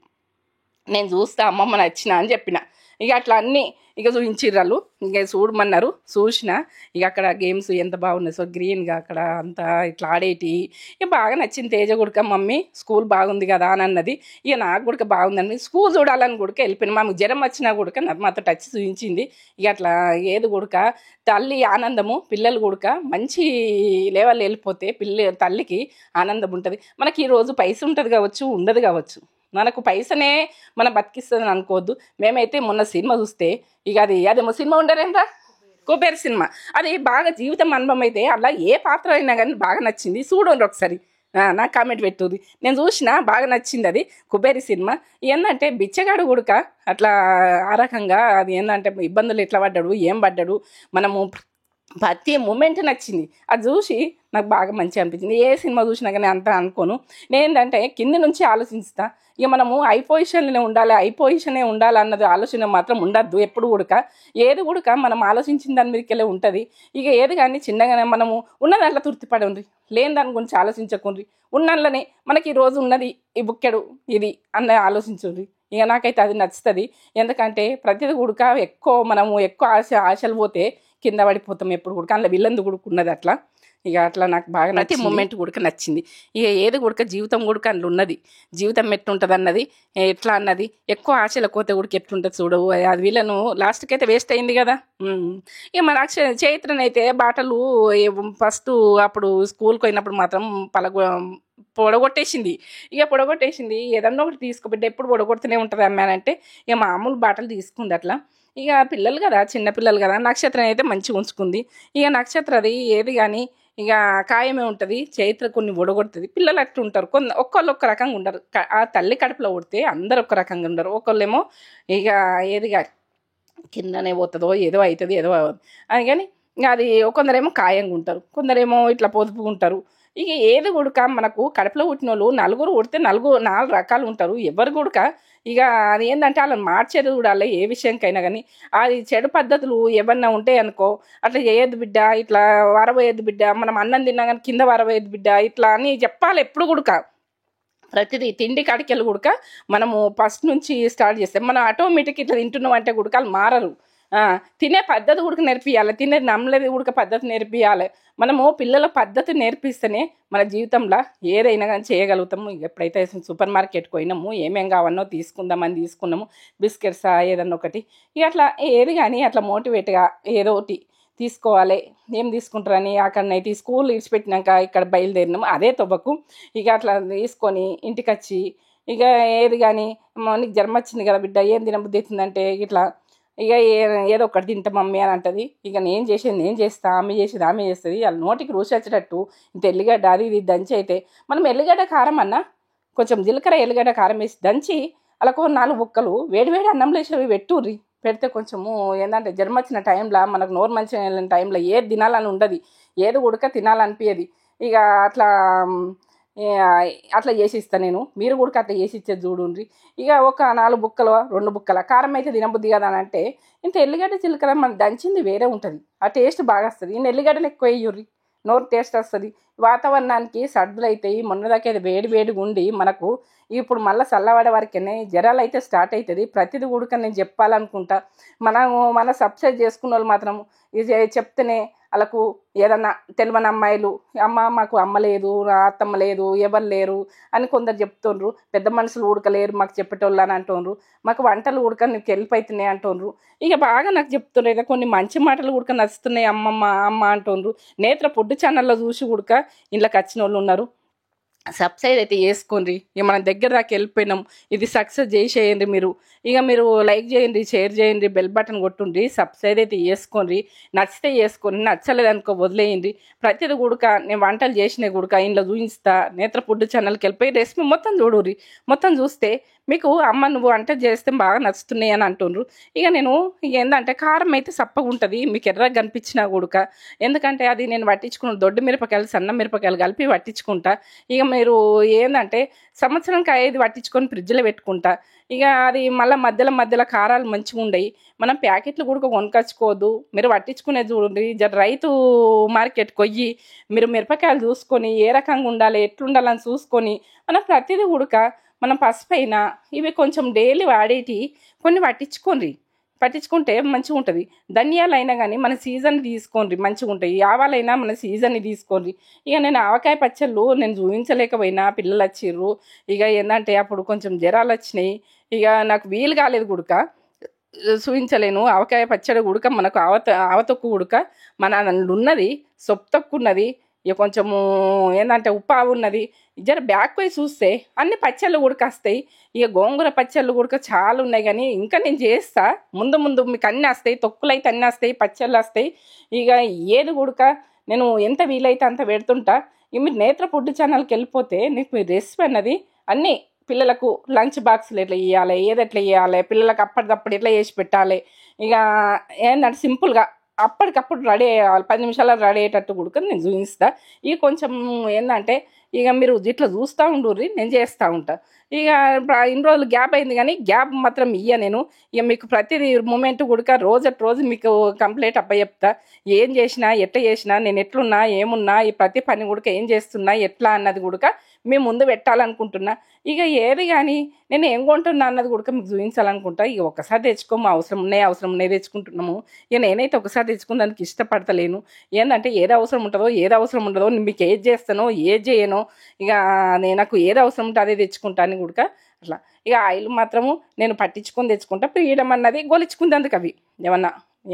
నేను చూస్తా అమ్మమ్మ నచ్చిన అని చెప్పిన. ఇక అట్లా అన్నీ ఇక చూపించిర్రు. ఇక చూడమన్నారు, చూసిన. ఇక అక్కడ గేమ్స్ ఎంత బాగున్నాయి. సో గ్రీన్గా అక్కడ అంతా ఇట్లా ఆడేటి ఇక బాగా నచ్చింది. తేజ గుడక మమ్మీ స్కూల్ బాగుంది కదా అని అన్నది. ఇక నాకు గుడక బాగుందని స్కూల్ చూడాలని గుడక వెళ్ళిపోయిన. మాకు జ్వరం వచ్చినా గుడక మాతో టచ్ చూపించింది. ఇక అట్లా ఏది గుడక తల్లి ఆనందము, పిల్లలు గుడక మంచి లెవెల్ వెళ్ళిపోతే తల్లికి ఆనందం ఉంటుంది. మనకి ఈరోజు పైస ఉంటుంది కావచ్చు, ఉండదు కావచ్చు. మనకు పైసనే మన బతికిస్తుందని అనుకోవద్దు. మేమైతే మొన్న సినిమా చూస్తే ఇక అదేమో సినిమా ఉండరేందా, కుబేర్ సినిమా. అది బాగా జీవితం అనుభవం అయితే అలా ఏ పాత్ర అయినా కానీ బాగా నచ్చింది. చూడండి ఒకసారి, నాకు కామెంట్ పెట్టుది. నేను చూసిన బాగా నచ్చింది అది కుబేరి సినిమా. ఏంటంటే బిచ్చగాడు గుడక అట్లా ఆ రకంగా అది ఏంటంటే ఇబ్బందులు ఎట్లా పడ్డాడు, ఏం పడ్డాడు, మనము ప్రతి మూమెంట్ నచ్చింది. అది చూసి నాకు బాగా మంచిగా అనిపించింది. ఏ సినిమా చూసినా కానీ అంత అనుకోను. నేనేంటంటే కింద నుంచి ఆలోచిస్తా. ఇక మనము ఐ పొజిషనే ఉండాలి అన్నది ఆలోచన మాత్రం ఉండద్దు ఎప్పుడు కూడా. ఏది కూడా మనం ఆలోచించిన దాని మీదకెళ్ళే ఉంటుంది. ఇక ఏది కానీ చిన్నగానే మనము ఉన్న దాంట్లో తృప్తిపడండి, లేని దాని గురించి ఆలోచించకుండ్రి. ఉన్నట్లనే మనకి ఈరోజు ఉన్నది ఈ బుక్కెడు ఇది అన్న ఆలోచించుండ్రి. ఇక నాకైతే అది నచ్చుతుంది. ఎందుకంటే ప్రతిది కూడా మనము ఎక్కువ ఆశలు పోతే కింద పడిపోతాం ఎప్పుడు కూడా. అందులో విల్లందు గుడుకున్నది అట్లా. ఇక అట్లా నాకు బాగా ప్రతి మూమెంట్ గుడక నచ్చింది. ఇక ఏది గుడక జీవితం గుడక అందులో ఉన్నది. జీవితం ఎట్లుంటుంది అన్నది ఎట్లా అన్నది ఎక్కువ ఆశల కోతే గుడికి ఎట్లుంటుంది చూడవు. అది వీళ్ళను లాస్ట్కి అయితే వేస్ట్ అయింది కదా. ఇక మన చైత్రనైతే బాటలు ఫస్ట్ అప్పుడు స్కూల్కి పోయినప్పుడు మాత్రం పొడగొట్టేసింది. ఏదన్నా ఒకటి తీసుకోబిడ్డ ఎప్పుడు పొడగొడుతూనే ఉంటుంది అమ్మానంటే ఇక మామూలు బాటలు తీసుకుంది అట్లా. ఇక పిల్లలు కదా, చిన్నపిల్లలు కదా. నక్షత్రం అయితే మంచిగా ఉంచుకుంది. ఇక నక్షత్రం అది ఏది కానీ ఇక ఖాయమే ఉంటుంది. చైత్ర కొన్ని ఒడగొడుతుంది. పిల్లలు అట్లా ఉంటారు. ఒక్కళ్ళు ఒక్క రకంగా ఉండరు. ఆ తల్లి కడుపులో ఉడితే అందరు ఒక్క రకంగా ఉండరు. ఒకళ్ళేమో ఇక ఏదిగా కిందనే పోతుందో ఏదో అవుతుంది ఏదో అని. కానీ ఇక అది కొందరేమో ఖాయంగా ఉంటారు, కొందరేమో ఇట్లా పొదుపు ఉంటారు. ఇక ఏది గుడక మనకు కడుపులో పుట్టిన వాళ్ళు నలుగురు ఉడితే 4 రకాలు ఉంటారు. ఎవరు గుడక ఇక అది ఏంటంటే వాళ్ళని మార్చేది చూడాలి ఏ విషయంకైనా కానీ. అది చెడు పద్ధతులు ఏమన్నా ఉంటాయి అనుకో, అట్లా చేయొద్దు బిడ్డ, ఇట్లా వరవేయద్దు బిడ్డ, మనం అన్నం తిన్నా కానీ కింద వరవేయద్దు బిడ్డ, ఇట్లా అని చెప్పాలి ఎప్పుడు గుడక. ప్రతిదీ తిండి కాడికెళ్ళి గుడక మనము ఫస్ట్ నుంచి స్టార్ట్ చేస్తాం. మనం ఆటోమేటిక్ ఇట్లా తింటున్నాం అంటే గుడక వాళ్ళు మారరు. తినే పద్ధతి కూడా నేర్పియాలి, తినేది నమ్మలేదు కూడా పద్ధతి నేర్పియాలి. మనము పిల్లల పద్ధతి నేర్పిస్తేనే మన జీవితంలో ఏదైనా కానీ చేయగలుగుతాము. ఎప్పుడైతే సూపర్ మార్కెట్కి పోయినాము ఏమేం కావన్నో తీసుకున్నాము, బిస్కెట్సా ఏదన్నా ఒకటి. ఇక అట్లా ఏది కానీ అట్లా మోటివేట్గా ఏదో ఒకటి తీసుకోవాలి. ఏం తీసుకుంటారని అక్కడనైతే స్కూల్ ఇడిచిపెట్టినాక ఇక్కడ బయలుదేరినాము అదే తొవ్వకు. ఇక అట్లా తీసుకొని ఇంటికి వచ్చి ఇక ఏది కానీ నీకు జ్వరం వచ్చింది కదా బిడ్డ, ఏం తినబుద్ధి అవుతుందంటే ఇట్లా ఇక ఏదో ఒకటి తింటా మమ్మీ అని అంటది. ఇక నేను చేసేది నేను చేస్తా, ఆమె చేసేది ఆమె చేస్తుంది. వాళ్ళ నోటికి రుచి వచ్చేటట్టు ఇంత ఎల్లిగడ్డ అది ఇది దంచి అయితే మనం ఎల్లిగడ్డ కారం అన్న కొంచెం జీలకర్ర ఎల్లిగడ్డ కారం వేసి దంచి అలా 4 ముక్కలు వేడివేడి అన్నంలో వేసి పెట్టుర్రి. పెడితే కొంచెము ఏంటంటే జ్వరం వచ్చిన టైంలో మనకు నోరు మంచిగా వెళ్ళిన టైంలో ఏది తినాలని ఉండదు, ఏది ఉడక తినాలనిపించదు. ఇక అట్లా అట్లా చేసి ఇస్తాను నేను, మీరు కూడా అట్లా చేసి ఇచ్చేది చూడండి. ఇక ఒక 4 బుక్కలు 2 బుక్కల కారం అయితే తినబుద్ధి కదా అని అంటే ఇంత ఎల్లిగడ్డ జీలకర్ర మనం దంచింది వేరే ఉంటుంది, ఆ టేస్ట్ బాగా వస్తుంది. ఈయన ఎల్లిగడ్డలు ఎక్కువ వేయుర్రి, నోరు టేస్ట్ వస్తుంది. వాతావరణానికి సర్దులు అవుతాయి, మొన్నదాకా అది వేడిగా ఉండి మనకు ఇప్పుడు మళ్ళీ చల్లబడే వరకనే జ్వరాలు అయితే స్టార్ట్ అవుతుంది. ప్రతిది కూడా నేను చెప్పాలనుకుంటా. మన సబ్స్క్రైబ్ చేసుకున్న వాళ్ళు మాత్రం ఇది చెప్తేనే వాళ్ళకు ఏదన్నా తెలియని అమ్మాయిలు అమ్మ మాకు అమ్మ లేదు, అత్తమ్మ లేదు, ఎవరు లేరు అని కొందరు చెప్తుండ్రు. పెద్ద మనుషులు ఉడకలేరు మాకు చెప్పేటోళ్ళు అని అంటుండ్రు. మాకు వంటలు ఉడక నీకు వెళ్ళిపోతున్నాయి అంటుండ్రు. ఇక బాగా నాకు చెప్తుండ్రు. ఇక కొన్ని మంచి మాటలు ఉడక నచ్చుతున్నాయి అమ్మ అంటుండ్రు. నేత్ర ఫుడ్ ఛానల్లో చూసి ఉడక ఇంట్లోకి వచ్చిన వాళ్ళు ఉన్నారు. సబ్స్క్రైబ్ అయితే చేసుకోండి. ఇక మన దగ్గర దాకా వెళ్ళిపోయినాం, ఇది సక్సెస్ చేసేయండి. మీరు లైక్ చేయండి, షేర్ చేయండి, బెల్ బటన్ కొట్టుండి, సబ్స్క్రైబ్ అయితే చేసుకోండి. నచ్చితే చేసుకోండి, నచ్చలేదు అనుకో వదిలేయండి. ప్రతిది గుడక నేను వంటలు చేసిన గుడక ఇంట్లో చూపిస్తా. నేత్ర ఫుడ్ ఛానల్కి వెళ్ళిపోయి రెసిపీ మొత్తం చూడుర్రి. మొత్తం చూస్తే మీకు అమ్మ నువ్వు వంట చేస్తే బాగా నచ్చుతున్నాయి అని అంటుండ్రు. ఇక నేను ఏంటంటే కారం అయితే సప్పగా ఉంటుంది మీకు ఎర్రగా కనిపించినా గుడక, ఎందుకంటే అది నేను పట్టించుకున్న దొడ్డు మిరపకాయలు సన్న మిరపకాయలు కలిపి పట్టించుకుంటా. ఇక మీరు ఏంటంటే సంవత్సరానికి 5 పట్టించుకొని ఫ్రిడ్జ్లో పెట్టుకుంటా. ఇక అది మళ్ళీ మధ్యలో కారాలు మంచిగా ఉండయి. మనం ప్యాకెట్లు కూడా కొనుకొచ్చుకోవద్దు, మీరు పట్టించుకునేది చూడండి. రైతు మార్కెట్కి పోయి మీరు మిరపకాయలు చూసుకొని ఏ రకంగా ఉండాలి ఎట్లుండాలని చూసుకొని మనం ప్రతిదీ ఉడక మనం పసుపైనా ఇవి కొంచెం డైలీ వాడేటి కొన్ని పట్టించుకుంటే మంచిగా ఉంటుంది. ధనియాలు అయినా కానీ మన సీజన్ తీసుకోండి మంచిగా ఉంటాయి. ఆవాలైనా మన సీజన్ని తీసుకోండి. ఇక నేను ఆవకాయ పచ్చళ్ళు నేను చూపించలేకపోయినా, పిల్లలు వచ్చిర్రు. ఇక ఏంటంటే అప్పుడు కొంచెం జ్వరాలు వచ్చినాయి, ఇక నాకు వీలు కాలేదు గుడక చూపించలేను. ఆవకాయ పచ్చడి ఉడక మనకు ఆవతొక్కు ఉడక మన ఉన్నది, సొప్పు తొక్కు ఉన్నది, ఇక కొంచెము ఏంటంటే ఉప్పు ఉన్నది. బ్యాక్ పోయి చూస్తే అన్ని పచ్చళ్ళు ఉడకొస్తాయి. ఇక గోంగూర పచ్చళ్ళు ఉడక చాలా ఉన్నాయి, కానీ ఇంకా నేను చేస్తా. ముందు మీకు అన్నీ వస్తాయి, తొక్కులు అయితే అన్నీ వస్తాయి, పచ్చళ్ళు వస్తాయి. ఇక ఏది ఉడక నేను ఎంత వీలైతే అంత పెడుతుంటా. ఇక మీరు నేత్ర ఫుడ్ ఛానల్కి వెళ్ళిపోతే నీకు మీ రెసిపీ అన్నది అన్నీ పిల్లలకు లంచ్ బాక్సులు ఎట్లా ఇవ్వాలి, ఏది ఎట్లా ఇవ్వాలి, పిల్లలకు అప్పటికప్పుడు ఎట్లా చేసి పెట్టాలి. ఇక ఏంటంటే సింపుల్గా అప్పటికప్పుడు రెడీ అయ్యాలి, 10 నిమిషాలు రెడీ అయ్యేటట్టు కూడా నేను చూపిస్తా. ఇక కొంచెం ఏంటంటే ఇక మీరు ఇట్లా చూస్తూ ఉండుర్రి, నేను చేస్తూ ఉంటా. ఇక ఇన్ని రోజులు గ్యాప్ అయింది, కానీ గ్యాప్ మాత్రం నేను ఇక మీకు ప్రతిదీ మూమెంట్ కూడా రోజు మీకు కంప్లీట్ చెప్తా. ఏం చేసినా ఎట్లా చేసినా నేను ఎట్లున్నా ఏమున్నా ఈ ప్రతి పని కూడా ఏం చేస్తున్నా ఎట్లా అన్నది కూడా మేము ముందు పెట్టాలనుకుంటున్నా. ఇక ఏది కానీ నేను ఏం కొంటున్నా అన్నది కూడా మీకు చూపించాలనుకుంటా. ఇక ఒకసారి తెచ్చుకోము, అవసరం ఉన్నాయి తెచ్చుకుంటున్నాము. ఇక నేనైతే ఒకసారి తెచ్చుకునేందుకు ఇష్టపడతలేను. ఏంటంటే ఏది అవసరం ఉండదో మీకు ఏది చేస్తానో ఏది చేయనో ఇక నాకు ఏది అవసరం ఉంటే అదే తెచ్చుకుంటాను కూడా అట్లా. ఇక ఆయిల్ మాత్రము నేను పట్టించుకొని తెచ్చుకుంటా. ఫ్రీడమ్ అన్నది గొలిచుకుందందుకు అవి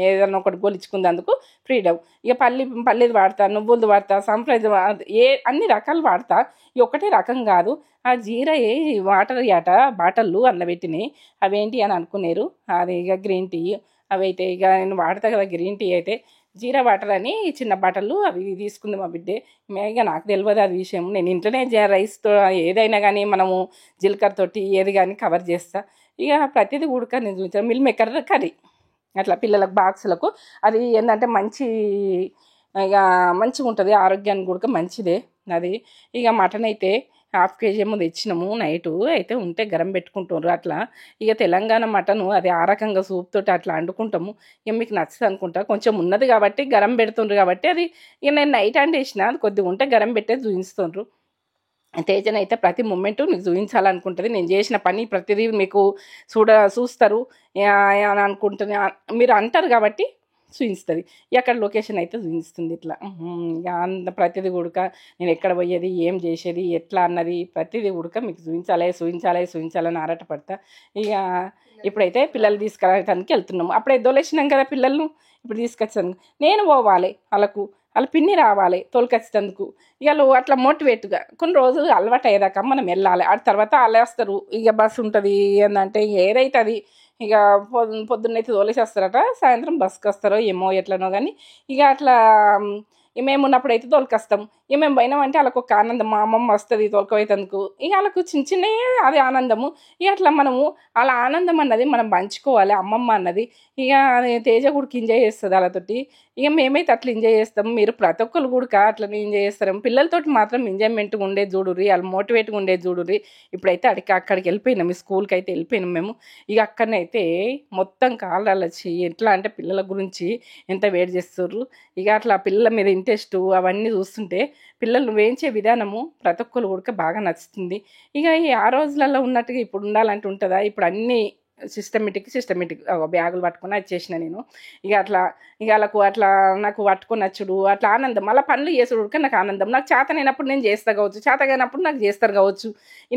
ఏదన్నా ఒకటి గొలిచుకుందందుకు ఫ్రీడమ్. ఇక పల్లీది వాడతా, నువ్వులది వాడతా, సన్ఫ్లవర్ అన్ని రకాలు వాడతా. ఇక ఒకటే రకం కాదు. ఆ జీరా వాటర్ బాటళ్ళు అల్ల పెట్టినాయి, అవేంటి అని అనుకున్నారు. అది ఇక గ్రీన్ టీ అవి అయితే ఇక నేను వాడతా కదా. గ్రీన్ టీ అయితే జీరా వాటర్ అని చిన్న బాటలు అవి తీసుకుంది మా బిడ్డే. ఇక నాకు తెలియదు అది విషయం. నేను ఇంట్లోనే రైస్తో ఏదైనా కానీ మనము జీలకర్రతోటి ఏది కానీ కవర్ చేస్తా. ఇక ప్రతిదీ ఉడక నేను చూపించాను. మిల్ మేకర్ కర్రీ అట్లా పిల్లలకు బాక్సులకు అది ఏంటంటే ఇక మంచిగా ఉంటుంది, ఆరోగ్యానికి కూడా మంచిదే అది. ఇక మటన్ అయితే 1/2 kg ఏమో తెచ్చినాము. నైటు అయితే ఉంటే గరం పెట్టుకుంటున్నారు అట్లా. ఇక తెలంగాణ మటను అది ఆ రకంగా సూప్ తోటి అట్లా వండుకుంటాము. ఇక మీకు నచ్చదు అనుకుంటా, కొంచెం ఉన్నది కాబట్టి గరం పెడుతుండ్రు కాబట్టి అది ఇక నేను నైట్ వేసిన అది కొద్దిగా ఉంటే గరం పెట్టేది చూపిస్తుండ్రు. తేజనైతే ప్రతి మూమెంటు మీకు చూపించాలనుకుంటుంది. నేను చేసిన పని ప్రతిదీ మీకు చూస్తారు అని అనుకుంటున్నా. మీరు అంటారు కాబట్టి చూపిస్తుంది. అక్కడ లొకేషన్ అయితే చూపిస్తుంది ఇట్లా. ఇక అంత ప్రతిదీ కూడక నేను ఎక్కడ పోయేది, ఏం చేసేది, ఎట్లా అన్నది ప్రతిదీ కూడక మీకు చూపించాలని ఆరాటపడతా. ఇక ఇప్పుడైతే పిల్లలు తీసుకురావడానికి వెళ్తున్నాము. అప్పుడే దొలేసినాం కదా పిల్లలను, ఇప్పుడు తీసుకొచ్చాను నేను పోవాలి, వాళ్ళ పిన్ని రావాలి తోలుకొచ్చేందుకు. ఇక అట్లా మోటివేట్గా కొన్ని రోజులు అలవాటు అయ్యేదాకా మనం వెళ్ళాలి. ఆ తర్వాత వాళ్ళు వస్తారు. ఇక బస్సు ఉంటుంది ఏంటంటే ఏదైతే అది ఇక పొద్దున్నైతే తోలేసేస్తారట, సాయంత్రం బస్కి వస్తారో ఏమో ఎట్లనో కానీ ఇక అట్లా మేము ఉన్నప్పుడు అయితే తోలుకొస్తాం. ఇక మేము పోయినామంటే వాళ్ళకు ఒక ఆనందం, మా అమ్మమ్మ వస్తుంది తోలుకపోయేందుకు. ఇక వాళ్ళకు చిన్న చిన్నవి అది ఆనందము. ఇక అట్లా మనము వాళ్ళ ఆనందం అన్నది మనం పంచుకోవాలి. అమ్మమ్మ అన్నది ఇక తేజ కూడా ఎంజాయ్ చేస్తుంది వాళ్ళతోటి. ఇక మేమైతే అట్లా ఎంజాయ్ చేస్తాం. మీరు ప్రతి ఒక్కరు కూడా అట్లా ఎంజాయ్ చేస్తారు. పిల్లలతోటి మాత్రం ఎంజాయ్మెంట్గా ఉండేది చూడుర్రి, వాళ్ళు మోటివేట్గా ఉండేది చూడుర్రి. ఇప్పుడైతే అక్కడికి వెళ్ళిపోయినాం, స్కూల్కి అయితే వెళ్ళిపోయినాం మేము. ఇక అక్కడనైతే మొత్తం కాళ్ళు వచ్చి ఎట్లా అంటే పిల్లల గురించి ఎంత వేడి చేస్తారు. ఇక అట్లా పిల్లల మీద ఇంట్రెస్ట్ అవన్నీ చూస్తుంటే పిల్లలు వేయించే విధానము ప్రతి ఒక్కరు కూడా బాగా నచ్చుతుంది. ఇక ఆ రోజులలో ఉన్నట్టుగా ఇప్పుడు ఉండాలంటే ఉంటుందా? ఇప్పుడు అన్నీ సిస్టమేటిక్ బ్యాగులు పట్టుకొని వచ్చేసిన నేను. ఇక వాళ్ళకు అట్లా నాకు పట్టుకొని వచ్చుడు అట్లా ఆనందం. మళ్ళీ పనులు చేసుడు నాకు ఆనందం. నాకు చేతనైనప్పుడు నేను చేస్తా కావచ్చు, చేతనైనప్పుడు నాకు చేస్తారు కావచ్చు.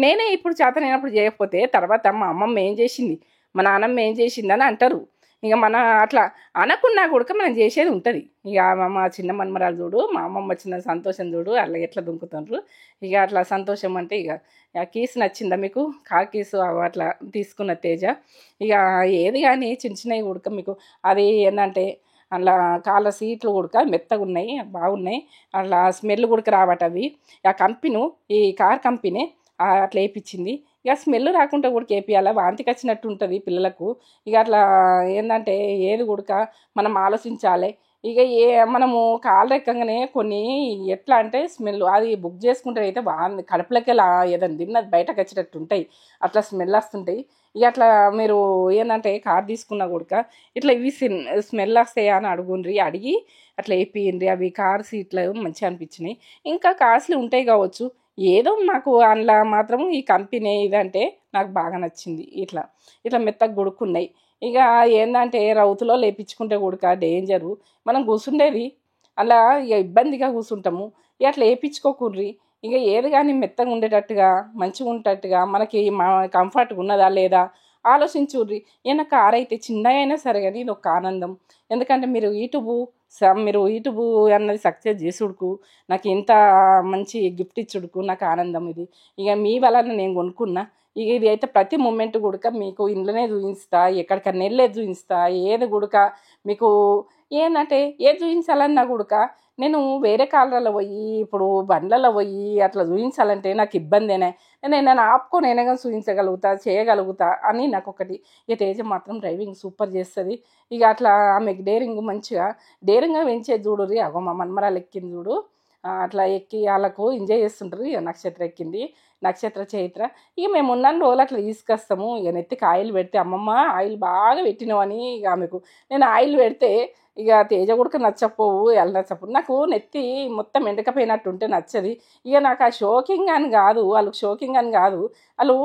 నేనే ఇప్పుడు చేతనైనప్పుడు చేయకపోతే తర్వాత మా అమ్మమ్మ ఏం చేసింది, మా నాన్నమ్మ ఏం చేసింది అని అంటారు. ఇక మన అట్లా అనకున్నా కూడా మనం చేసేది ఉంటుంది. ఇక మా చిన్న మన్మరాలు చూడు, మా అమ్మమ్మ వచ్చిన సంతోషం చూడు, అట్లా ఎట్లా దుంకుతుండ్రు. ఇక అట్లా సంతోషం అంటే ఇక కీసు నచ్చిందా మీకు? కార్ కీసు అట్లా తీసుకున్న తేజ. ఇక ఏది కానీ చిన్న చిన్నవి కూడా మీకు అది ఏంటంటే అట్లా కాళ్ళ సీట్లు కూడా మెత్తగా ఉన్నాయి, బాగున్నాయి. అట్లా స్మెల్ కూడా రావట అవి. ఆ కంపెనీ ఈ కార్ కంపెనీ అట్లా వేయించింది. ఇక స్మెల్ రాకుండా కూడా వేపియాలి, వాంతికి వచ్చినట్టు ఉంటుంది పిల్లలకు. ఇక అట్లా ఏంటంటే ఏది కూడా మనం ఆలోచించాలి. ఇక మనము కాలు ఎక్కగానే కొన్ని ఎట్లా అంటే స్మెల్ అది బుక్ చేసుకుంటే అయితే బాగుంది, కడుపులోకి ఏదైనా తిన్నది బయటకు వచ్చేటట్టు ఉంటాయి, అట్లా స్మెల్ వస్తుంటాయి. ఇక అట్లా మీరు ఏంటంటే కార్ తీసుకున్నా కూడా ఇట్లా ఇవి స్మెల్ వస్తాయా అని అడిగి అట్లా వేపియండి. అవి కార్ సీట్లు మంచిగా అనిపించినాయి. ఇంకా కాస్ట్లీ ఉంటాయి కావచ్చు, ఏదో నాకు అందులో మాత్రం ఈ కంపెనీ ఇదంటే నాకు బాగా నచ్చింది. ఇట్లా మెత్తగా గుడుకున్నాయి. ఇక ఏంటంటే రౌతులో లేపించుకుంటే కూడా డేంజరు, మనం కూర్చుండేది అలా ఇక ఇబ్బందిగా కూర్చుంటాము. ఇక అట్లా వేయించుకోకూర్రి. ఇక ఏది కానీ మెత్తగా ఉండేటట్టుగా మంచిగా ఉండేటట్టుగా మనకి కంఫర్ట్గా ఉన్నదా లేదా ఆలోచించుర్రి. ఏమైనా కార్ అయితే చిన్నగా అయినా సరే కానీ ఇది ఒక ఆనందం. ఎందుకంటే మీరు యూట్యూబ్ అన్నది సక్సెస్ చేసుడుకు, నాకు ఎంత మంచి గిఫ్ట్ ఇచ్చుడుకు నాకు ఆనందం ఇది. ఇక మీ వలన నేను కొనుక్కున్నా. ఇక ఇది అయితే ప్రతి మూమెంట్ కూడా మీకు ఇంట్లోనే చూపిస్తా, ఎక్కడికన్నా వెళ్ళేది చూపిస్తా. ఏది కూడా మీకు ఏంటంటే ఏది చూపించాలన్నా కూడా నేను వేరే కాళ్ళలో పోయి ఇప్పుడు బండ్లలో పోయి అట్లా చూపించాలంటే నాకు ఇబ్బందేనే. నేను ఆపుకొని అయినా చేయగలుగుతా అని నాకు ఒకటి. ఇక తేజ మాత్రం డ్రైవింగ్ సూపర్ చేస్తుంది. ఇక అట్లా ఆమెకు డేరింగ్గా పెంచేది చూడుర్రి. అగో మా మన్మరాలు ఎక్కింది చూడు, అట్లా ఎక్కి వాళ్ళకు ఎంజాయ్ చేస్తుంటారు. ఇక నక్షత్ర ఎక్కింది, నక్షత్ర చైత్ర. ఇక మేము ఉన్న రోజులు అట్లా తీసుకొస్తాము. ఇక నెత్తికి ఆయిల్ పెడితే అమ్మమ్మ ఆయిల్ బాగా పెట్టినావు అని ఇక ఆమెకు నేను ఆయిల్ పెడితే ఇక తేజ కూడా నచ్చపోవు, ఎలా నచ్చపోవు. నాకు నెత్తి మొత్తం ఎండకపోయినట్టు ఉంటే నచ్చది. ఇక నాకు ఆ షోకింగ్ అని కాదు, వాళ్ళు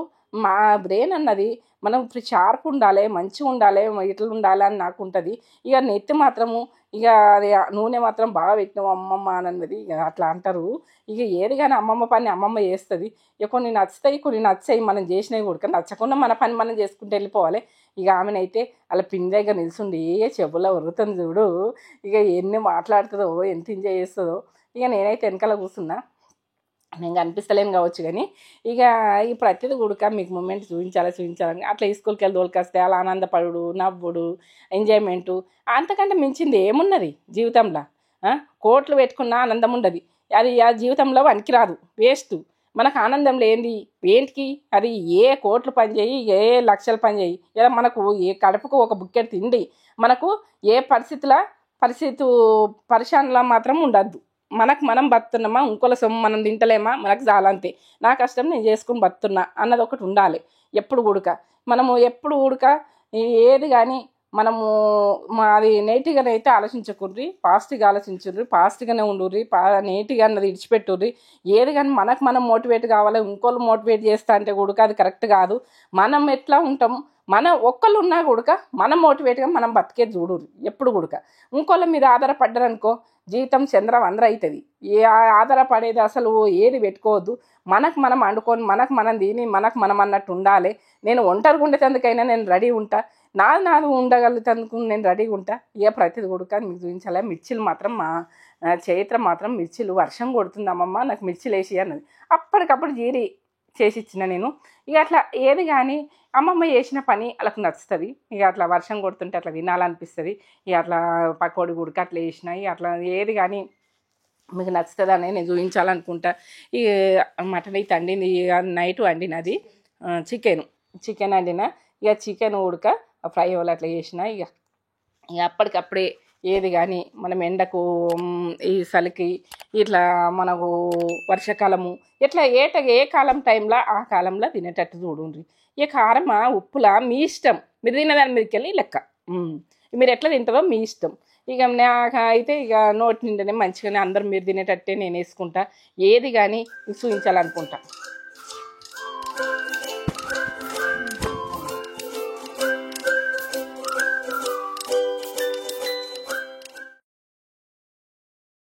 మా బ్రెయిన్ అన్నది మనం షార్ప్ ఉండాలి, మంచిగా ఉండాలి, ఇట్లా ఉండాలి అని నాకు ఉంటుంది. ఇక నెత్తి మాత్రము ఇక అది నూనె మాత్రం బాగా పెట్టినావు అమ్మమ్మ అని అన్నది. ఇక అట్లా అంటారు. ఇక ఏది కానీ అమ్మమ్మ పని అమ్మమ్మ చేస్తుంది. ఇక కొన్ని నచ్చుతాయి, కొన్ని నచ్చాయి. మనం చేసినవి కూడా నచ్చకుండా మన పని మనం చేసుకుంటూ వెళ్ళిపోవాలి. ఇక ఆమెనైతే అలా పిన్ దగ్గర నిల్చుండి చెవులో ఉరుతుంది చూడు. ఇక ఎన్ని మాట్లాడుతుందో, ఎంత ఎంజాయ్ చేస్తుందో. ఇక నేనైతే వెనకాల కూర్చున్నా, నేను కనిపిస్తలేను కావచ్చు కానీ ఇక ఈ ప్రతిదీ కూడా మీకు మూమెంట్ చూపించాలని అట్లా స్కూల్కి వెళ్ళి తోలుకొస్తే అలా ఆనందపడు, నవ్వుడు, ఎంజాయ్మెంటు. అంతకంటే మించింది ఏమున్నది జీవితంలో? కోట్లు పెట్టుకున్న ఆనందం ఉండదు. అది ఆ జీవితంలో పనికిరాదు, వేస్ట్. మనకు ఆనందం లేనిది ఏంటికి? అది ఏ కోట్లు పని చేయి, ఏ లక్షలు పని చేయి, లేదా మనకు ఏ కడుపుకు ఒక బుక్కెట్ తిండి, మనకు ఏ పరిశానలా మాత్రం ఉండద్దు. మనకు మనం బతున్నామా, ఇంకోల సొమ్ము మనం తింటలేమా, మనకు చాలంతే. నా కష్టం నేను చేసుకుని బతున్నా అన్నది ఒకటి ఉండాలి ఎప్పుడు కూడక. మనము ఎప్పుడు కూడక ఏది కానీ మనము అది నెగిటివ్గానే అయితే ఆలోచించకుర్రి, పాజిటివ్గా ఆలోచించుర్రి, పాజిటివ్గానే ఉండుర్రి, నెగిటివ్గా అన్నది ఇడిచిపెట్టుర్రి. ఏది కానీ మనకు మనం మోటివేట్ కావాలి, ఇంకోళ్ళు మోటివేట్ చేస్తా అంటే కూడా అది కరెక్ట్ కాదు. మనం ఎట్లా ఉంటాం, మన ఒక్కళ్ళు ఉన్నా కూడక మనం మోటివేట్గా మనం బతికే చూడు ఎప్పుడు కూడక. ఇంకోళ్ళ మీద ఆధారపడ్డారనుకో జీవితం చంద్రం అందరూ అవుతుంది. ఏ ఆధారపడేది అసలు ఏది పెట్టుకోవద్దు. మనకు మనం వండుకొని మనకు మనం తిని మనకు మనం అన్నట్టు ఉండాలి. నేను ఒంటరిగా ఉండేందుకైనా నేను రెడీ ఉంటా, నాది ఉండగలుగుతందుకు నేను రెడీగా ఉంటా. ఇక ప్రతిది కొడుక మీకు చూపించాలి. మిర్చిలు మాత్రం మా చైత్ర మాత్రం మిర్చిలు వర్షం కొడుతుంది అమ్మమ్మ నాకు మిర్చిలు వేసి అన్నది. అప్పటికప్పుడు జీరి చేసి ఇచ్చిన నేను. ఇక అట్లా ఏది కానీ అమ్మమ్మ చేసిన పని వాళ్ళకి నచ్చుతుంది. ఇక అట్లా వర్షం కొడుతుంటే అట్లా వినాలనిపిస్తుంది. ఇక అట్లా పకోడి గుడికి అట్లా వేసినాయి అట్లా ఏది కానీ మీకు నచ్చుతుందని నేను చూపించాలనుకుంటా. ఈ మటన్ అయితే వండింది నైట్ వండినది చికెన్ వండిన. ఇక చికెన్ ఉడక ఫ్రై వాళ్ళు అట్లా చేసిన. ఇక అప్పటికప్పుడే ఏది కానీ మనం ఎండకు ఈ చలికి ఇట్లా మనకు వర్షాకాలము ఇట్లా ఏ కాలం టైంలో ఆ కాలంలో తినేటట్టు చూడండి. ఇక కారం ఉప్పులా మీ ఇష్టం, మీరు తినేదాని మీదకి వెళ్ళి లెక్క. మీరు ఎట్లా తింటారో మీ ఇష్టం. ఇక నాకు అయితే ఇక నోటి నిండనే మంచిగానే అందరూ మీరు తినేటట్టే నేను వేసుకుంటా. ఏది కానీ చూపించాలనుకుంటా.